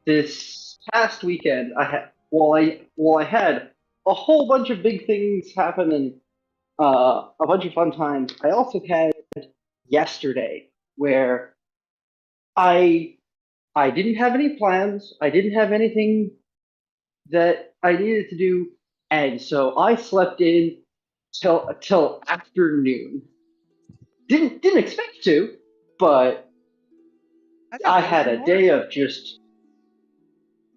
this past weekend, I had a whole bunch of big things happen and a bunch of fun times. I also had yesterday where I didn't have any plans. I didn't have anything that I needed to do, and so I slept in till afternoon. Didn't expect to, but I had a day of just.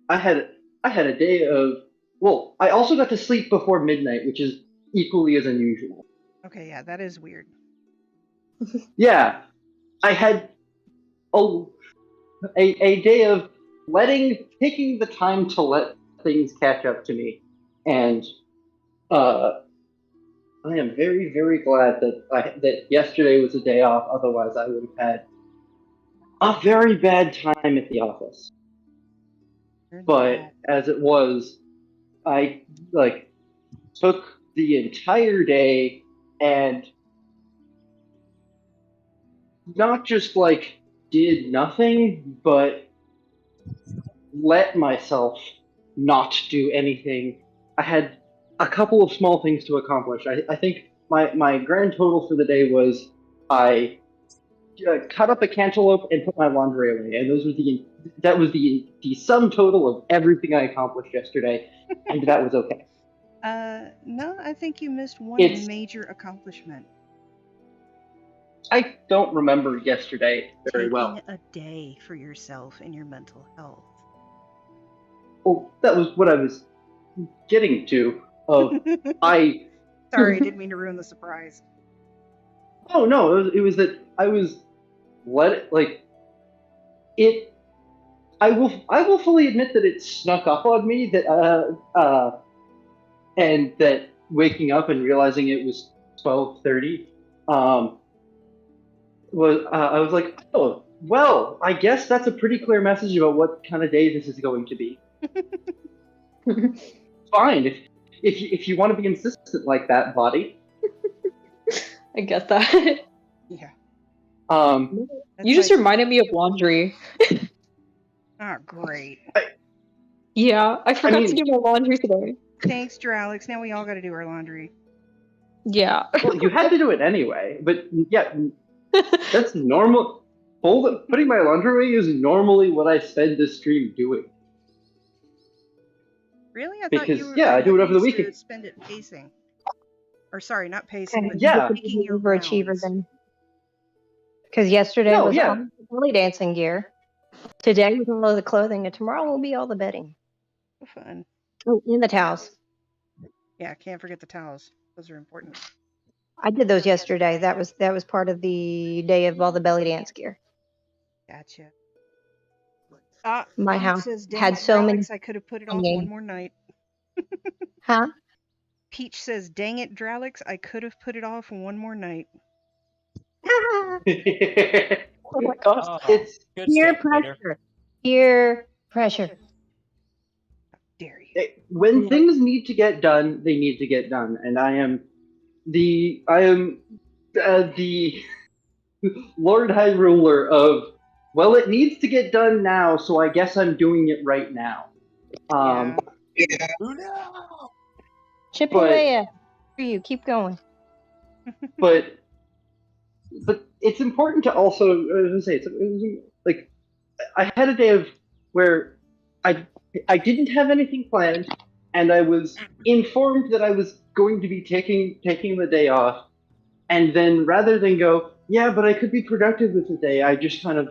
I had a day of. Well, I also got to sleep before midnight, which is equally as unusual. Okay, yeah, that is weird. Yeah, I had a day of taking the time to let things catch up to me, and I am very, very glad that yesterday was a day off. Otherwise, I would have had a very bad time at the office. But as it was, I took the entire day and not just did nothing, but let myself not do anything. I had a couple of small things to accomplish. I think my grand total for the day was I cut up a cantaloupe and put my laundry away, and that was the sum total of everything I accomplished yesterday, and that was okay. No, I think you missed one major accomplishment. I don't remember yesterday very well. Taking a day for yourself and your mental health. Well, that was what I was getting to. Sorry, I didn't mean to ruin the surprise. Oh no, it was that I was I will fully admit that it snuck up on me that and that waking up and realizing it was 12:30 was I was like, oh, Well, I guess that's a pretty clear message about what kind of day this is going to be. Fine, if you want to be insistent like that, body. I get that. Yeah. Um, You just reminded me of laundry. Oh, great. Yeah, I forgot to mean- do my laundry today. Thanks, Dralix. Now we all got to do our laundry. Yeah. well, you had to do it anyway, but yeah, that's normal. Putting my laundry away is normally what I spend this stream doing. Really? I thought Because, you were yeah, I do it over the used to weekend. spend it pacing. Or sorry, not pacing, Okay, but Yeah. making your overachiever rounds. then. Because yesterday No, was yeah. all the belly dancing gear. Today was all the clothing, and tomorrow will be all the bedding. Fun. Oh, and the towels. Yeah, can't forget the towels. Those are important. I did those yesterday. That was part of the day of all the belly dance gear. Gotcha. My Pete house says, dang had it, so many. Dralix, I could have put it off hanging. one more night. Huh? Peach says, dang it, Dralix, I could have put it off one more night. Oh my gosh. Oh, It's good Peer stuff, Peter. pressure. Peer pressure. Dare you. when things need to get done, they need to get done, and I am the Lord High Ruler of, well, it needs to get done now, so I guess I'm doing it right now. Chip But- away at you. Keep going. but it's important to also, I was gonna say, it was like I had a day of where I didn't have anything planned, and I was informed that I was going to be taking the day off, and then rather than go, yeah, but I could be productive with the day, I just kind of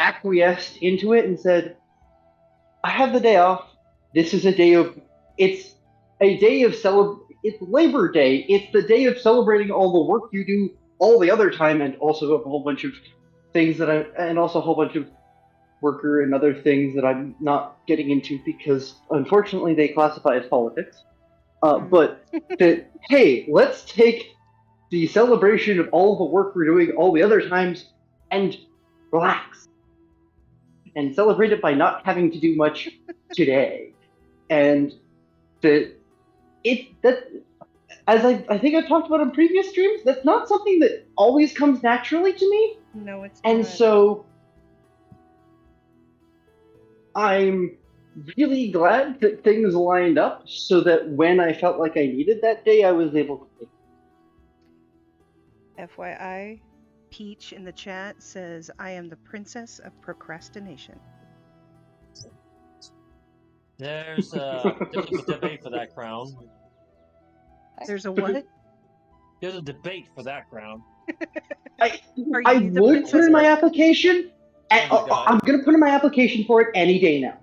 acquiesced into it and said, I have the day off. This is a day of it's Labor Day. It's the day of celebrating all the work you do all the other time, and also a whole bunch of things and also a whole bunch of worker and other things that I'm not getting into because unfortunately they classify as politics. But hey, let's take the celebration of all the work we're doing all the other times and relax and celebrate it by not having to do much today. And as I think I've talked about in previous streams, that's not something that always comes naturally to me. No, it's And not. so I'm really glad that things lined up so that when I felt like I needed that day, I was able to take it. FYI, Peach in the chat says, I am the princess of procrastination. There's a debate for that crown. There's a what? There's a debate for that crown. I you the would princess put in my of- application, and Oh my God. I'm going to put in my application for it any day now.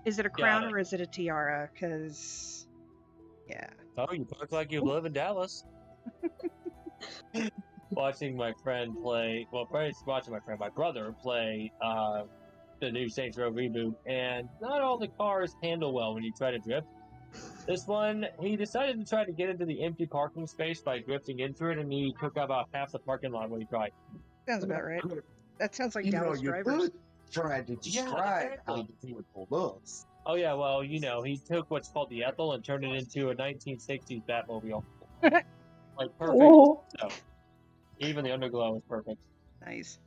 Is it a crown it. or is it a tiara? Because, yeah. Oh, you look like you live in Dallas. Watching my friend play, my brother play the new Saints Row reboot, and not all the cars handle well when you try to drift. This one, he decided to try to get into the empty parking space by drifting into it, and he took about half the parking lot when he tried. Sounds about right. That sounds like You know, Dallas you drivers. could try to describe how the vehicle looks. Oh yeah, well, you know, he took what's called the Ethel and turned it into a 1960s Batmobile. Like, perfect. Oh. So, even the underglow is perfect. Nice.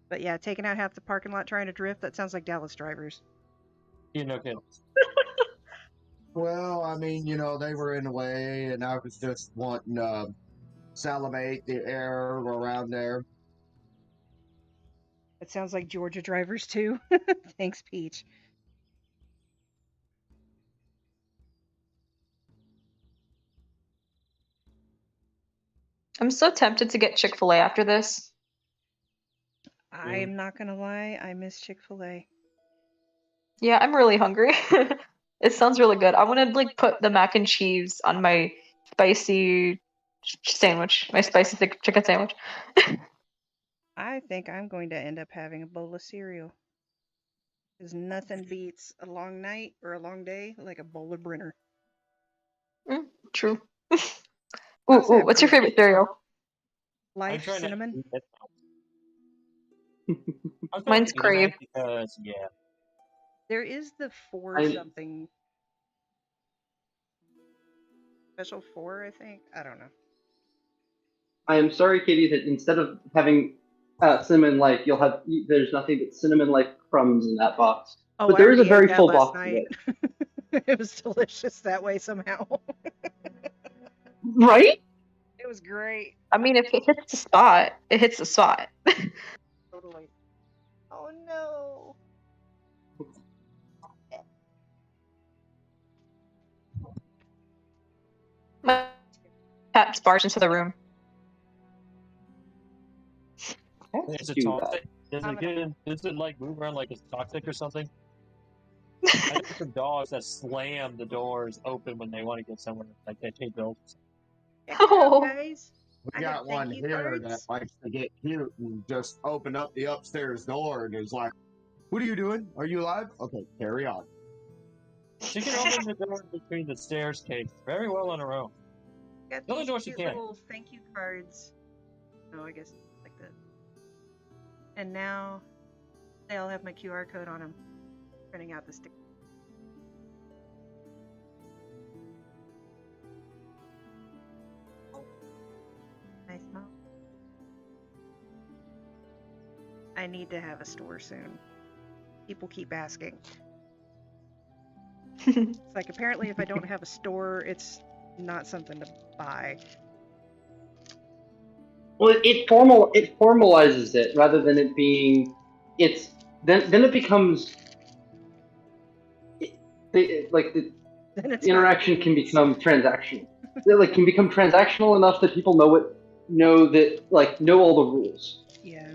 But yeah, taking out half the parking lot trying to drift, that sounds like Dallas drivers. You know, kid. Well, I mean, you know, they were in the way, and I was just wanting to salivate the air around there. That sounds like Georgia drivers too. Thanks, Peach. I'm so tempted to get Chick-fil-A after this. I'm not gonna lie, I miss Chick-fil-A. Yeah, I'm really hungry. It sounds really good. I want to like put the mac and cheese on my spicy sandwich, my spicy chicken sandwich. I think I'm going to end up having a bowl of cereal. Because nothing beats a long night or a long day like a bowl of Brenner. True. Honestly, Ooh, I'm what's your pretty- favorite cereal? Life trying cinnamon. to. I'm trying Mine's to eat that crave. because yeah. There is the 4 I'm- something. Special 4, I think. I don't know. I am sorry, Katie, that instead of having cinnamon life, there's nothing but cinnamon life crumbs in that box. Oh, But I there is a already ate very that full last box of night. it. It was delicious that way somehow. Right? It was great. I mean, if it hits the spot, it hits the spot. Totally. Oh no. My cat's barged into the room. Is it Do toxic? Does I'm it gonna- get? Does it like move around like it's toxic or something? I know some dogs that slam the doors open when they want to get somewhere, like they pay bills. Check it out, Oh. guys. We I got have one thank you here that cards. likes to get cute and just open up the upstairs door and is like, "What are you doing? Are you alive? Okay, carry on." She can open the door between the stairs case very well on her own. Got The only these door she cute can't. little thank you cards. Oh, I guess like that. And now they all have my QR code on them. Printing out the sticker. Nice mom. I need to have a store soon. People keep asking. It's like apparently if I don't have a store, it's not something to buy. Well, it formalizes it rather than it being. Then it becomes. The Then it's interaction not can become transactional. It can become transactional enough that people know all the rules. Yeah.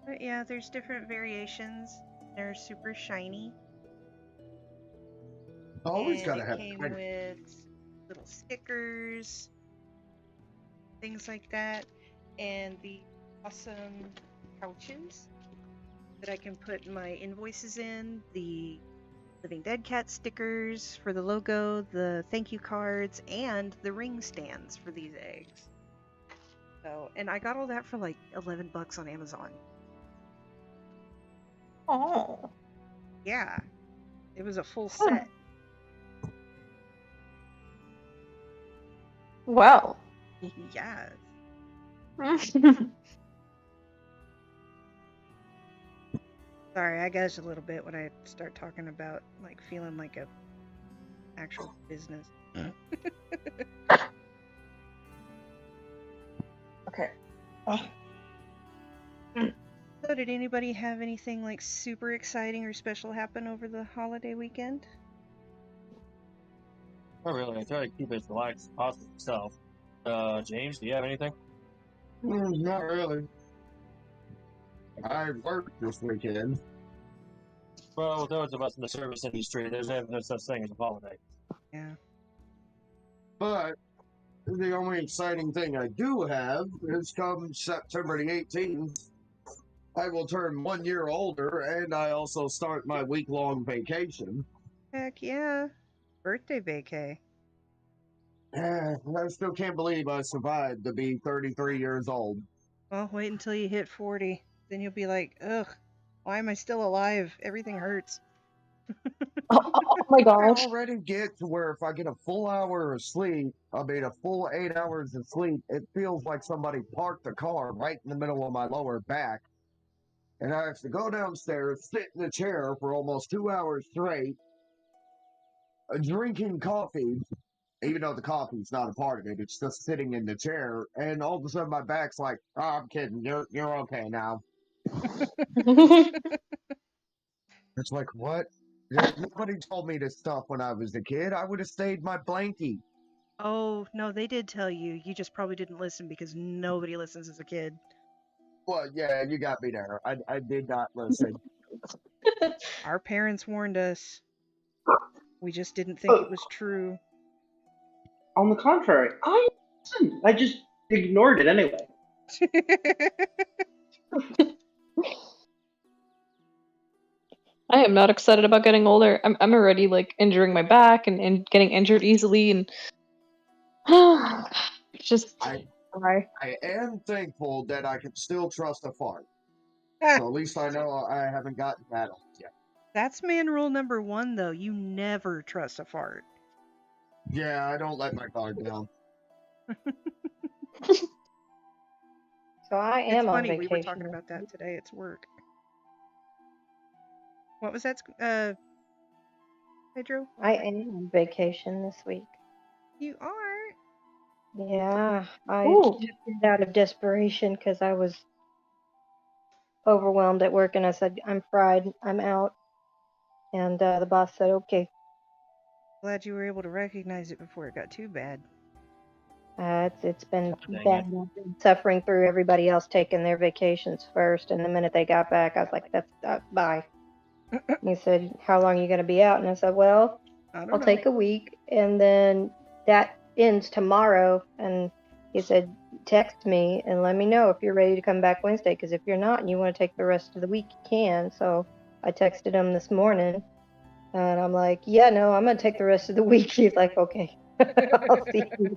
But yeah, there's different variations. They're super shiny. Always And gotta it have came credit. with little stickers, things like that, and the awesome pouches that I can put my invoices in, the Living Dead Cat stickers for the logo, the thank you cards, and the ring stands for these eggs. So, and I got all that for like $11 on Amazon. Oh. Yeah, it was a full set. Well. Yeah. Sorry, I gush a little bit when I start talking about like feeling like a actual business. Okay. So, did anybody have anything like super exciting or special happen over the holiday weekend? Not really. I try to keep it as relaxed as possible myself. James, do you have anything? Not really. I worked this weekend. Well, with those of us in the service industry, there's no such thing as a holiday. Yeah. But the only exciting thing I do have is come September the 18th, I will turn 1 year older and I also start my week-long vacation. Heck yeah. Birthday vacay. I still can't believe I survived to be 33 years old. Well, wait until you hit 40. Then you'll be like, ugh, why am I still alive? Everything hurts. Oh my I gosh. already get to where if I get a full hour of sleep, a full 8 hours of sleep, it feels like somebody parked a car right in the middle of my lower back. And I have to go downstairs, sit in the chair for almost 2 hours straight, drinking coffee, even though the coffee's not a part of it, it's just sitting in the chair. And all of a sudden my back's like, oh, I'm kidding, you're okay now. It's like, what? Nobody told me this stuff when I was a kid. I would have stayed my blankie. Oh, no, they did tell you. You just probably didn't listen because nobody listens as a kid. Well, yeah, you got me there. I did not listen. Our parents warned us. We just didn't think it was true. On the contrary, I listened. I just ignored it anyway. I am not excited about getting older. I'm already like injuring my back and getting injured easily and Just I why? I am thankful that I can still trust a fart. So at least I know I haven't gotten that off yet. That's man rule number 1, though. You never trust a fart. Yeah, I don't let my guard down. So I It's am on funny, we were talking vacation. about that today. It's work. What was that, Pedro? I am on vacation this week. You are? Yeah, I Ooh. took it out of desperation because I was overwhelmed at work, and I said, "I'm fried. I'm out." And the boss said, "Okay." Glad you were able to recognize it before it got too bad. It's been Dang bad. it. I've been suffering through everybody else taking their vacations first, and the minute they got back, I was like, "That's bye." And he said, "How long are you going to be out?" And I said, "Well, I don't I'll know. take a week, and then that ends tomorrow." And he said, "Text me and let me know if you're ready to come back Wednesday, because if you're not and you want to take the rest of the week, you can." So I texted him this morning, and I'm like, "Yeah, no, I'm going to take the rest of the week." He's like, "Okay." I'll see you.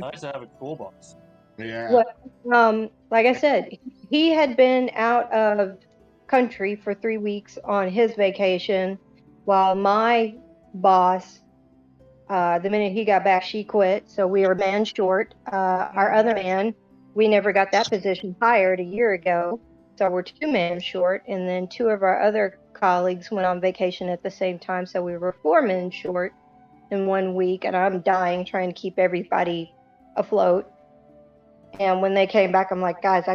Nice to have a cool boss. Yeah. Well, like I said, he had been out of country for 3 weeks on his vacation, while my boss, the minute he got back, she quit. So we were a man short. Our other man, we never got that position hired a year ago. So we're 2 men short. And then 2 of our other colleagues went on vacation at the same time. So we were 4 men short in 1 week. And I'm dying trying to keep everybody afloat. And when they came back, I'm like, "Guys, I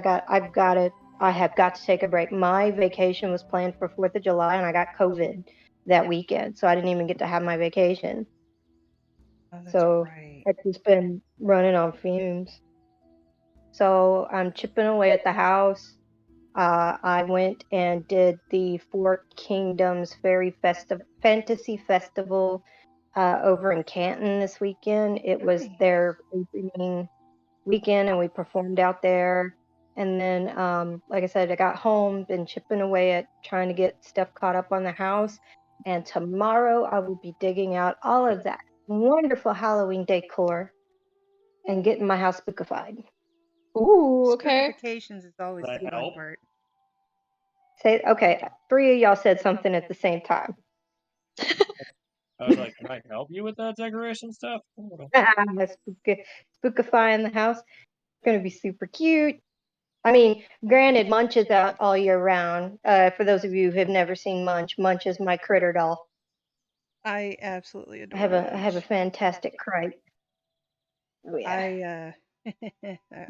have got to take a break." My vacation was planned for 4th of July, and I got COVID that weekend. So I didn't even get to have my vacation. Oh, that's So right. I've just been running on fumes. So I'm chipping away at the house. I went and did the Four Kingdoms Fantasy Festival over in Canton this weekend. It was Nice. their opening weekend, and we performed out there. And then, like I said, I got home, been chipping away at trying to get stuff caught up on the house. And tomorrow I will be digging out all of that wonderful Halloween decor and getting my house spookified. Ooh, okay. Spookifications is always That the fun help? part. Say, okay, 3 of y'all said something at the same time. I was like, can I help you with that decoration stuff? Spookifying the house. It's going to be super cute. I mean, granted, Munch is out all year round. For those of you who have never seen Munch, Munch is my critter doll. I absolutely adore I have a fantastic crate. Oh yeah. But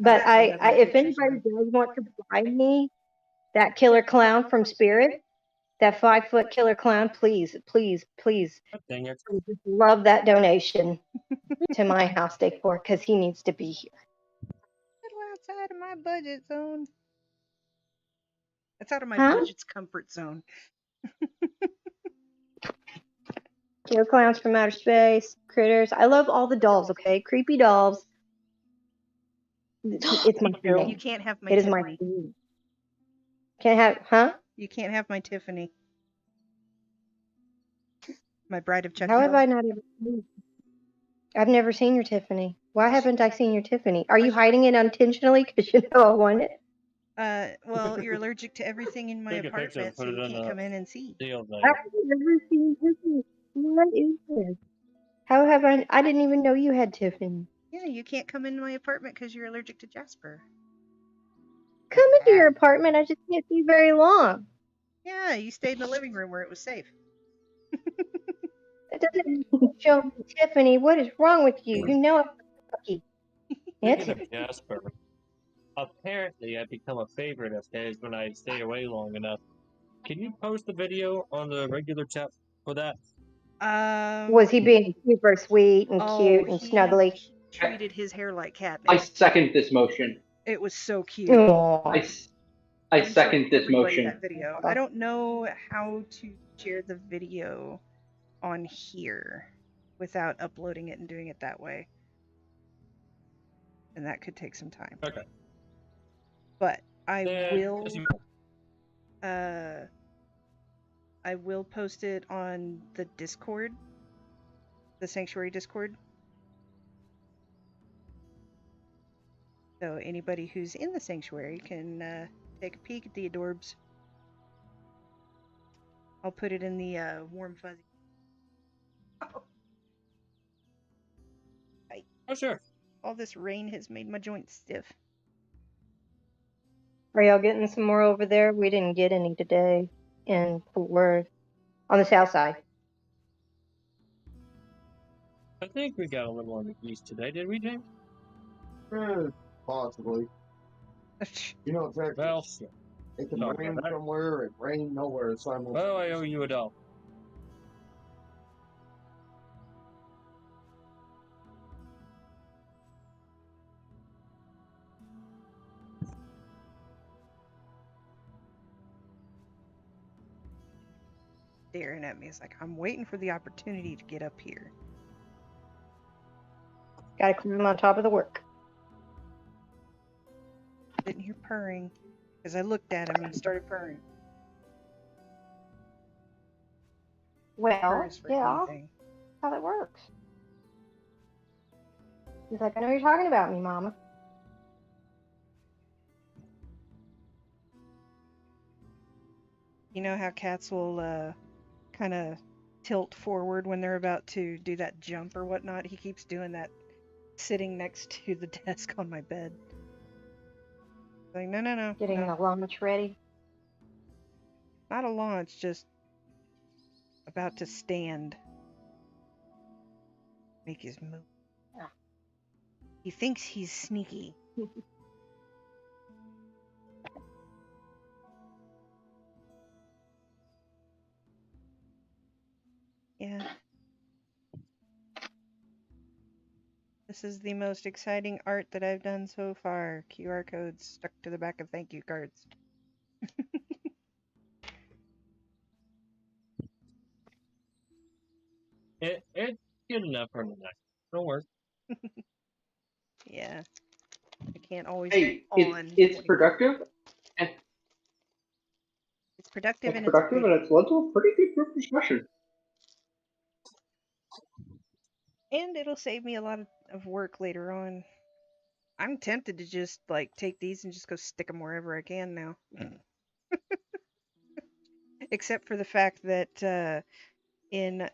still have my if pictures of anybody him. does want to buy me that killer clown from Spirit, that 5 foot killer clown, please, please, please, God dang it. I would just love that donation to my house decor because he needs to be here. Little outside of my budget zone. It's out of my Huh? budget's comfort zone. Killer clowns from outer space, critters. I love all the dolls. Okay, creepy dolls. It's my You thing. can't have my It is my Tiffany. thing. Can't have, huh? You can't have my Tiffany. My Bride of Chucky How have doll. I not ever seen? I've never seen your Tiffany. Why haven't I seen your Tiffany? Are you hiding it intentionally because you know I want it? Well, you're allergic to everything in my Take a picture and apartment, so put it you in can't the come in and see. deal thing. I've never seen Tiffany. What is this? How have I? I didn't even know you had Tiffany. Yeah, you can't come into my apartment because you're allergic to Jasper. Come into your apartment. I just can't see very long. Yeah, you stayed in the living room where it was safe. It doesn't show me Tiffany. What is wrong with you? You know I'm lucky. Aunt Speaking of Tiffany. Jasper, apparently I become a favorite of his when I stay away long enough. Can you post the video on the regular chat for that? Was he being super sweet and cute and he snuggly? treated his hair like I catnip. second this motion. It was so cute. Aw. I I'm showing second this everybody motion. that video. I don't know how to share the video on here without uploading it and doing it that way. And that could take some time. Okay. But I Then, will post it on the Discord, the Sanctuary Discord. So anybody who's in the sanctuary can take a peek at the adorbs. I'll put it in the warm fuzzy. Oh, sure. All this rain has made my joints stiff. Are y'all getting some more over there? We didn't get any today in Fort Worth on the south side. I think we got a little on the east today, did we, James? Possibly. You know, Texas, Well, sure. it can Sorry rain about that. somewhere and rain nowhere simultaneously. Well, I owe you a $1. Staring at me. It's like, I'm waiting for the opportunity to get up here. Gotta climb on top of the work. Didn't hear purring because I looked at him and he started purring. Well, Purrs for yeah, anything. how that works. He's like, I know you're talking about me, Mama. You know how cats will kind of tilt forward when they're about to do that jump or whatnot? He keeps doing that sitting next to the desk on my bed. Like, no. Getting no. the lunch ready. Not a launch, just about to stand. Make his move. Ah. He thinks he's sneaky. Yeah. This is the most exciting art that I've done so far. QR codes stuck to the back of thank you cards. It's good enough for tonight. Don't worry. Yeah. I can't always Hey, be on it's 24. productive. It's productive It's and productive, it's and good. it's led to a pretty good group discussion. And it'll save me a lot of work later on. I'm tempted to just like take these and just go stick them wherever I can now. Except for the fact that in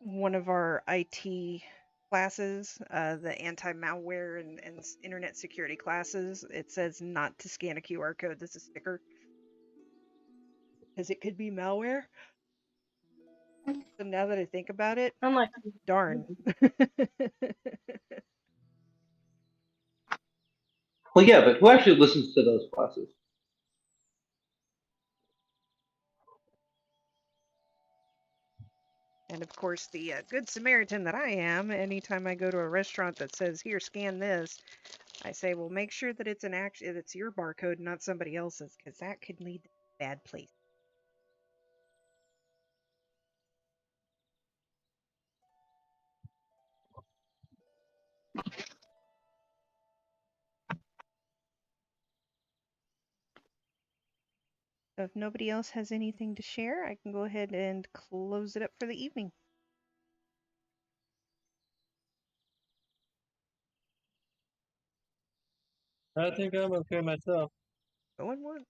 one of our IT classes, the anti-malware and internet security classes, it says not to scan a QR code. This is a sticker. Because it could be malware. So now that I think about it, I'm like, darn. Well, yeah, but who actually listens to those classes? And of course, the good Samaritan that I am, anytime I go to a restaurant that says, here, scan this, I say, well, make sure that it's your barcode, not somebody else's, because that could lead to a bad place. So if nobody else has anything to share, I can go ahead and close it up for the evening. I think I'm okay myself. Going once.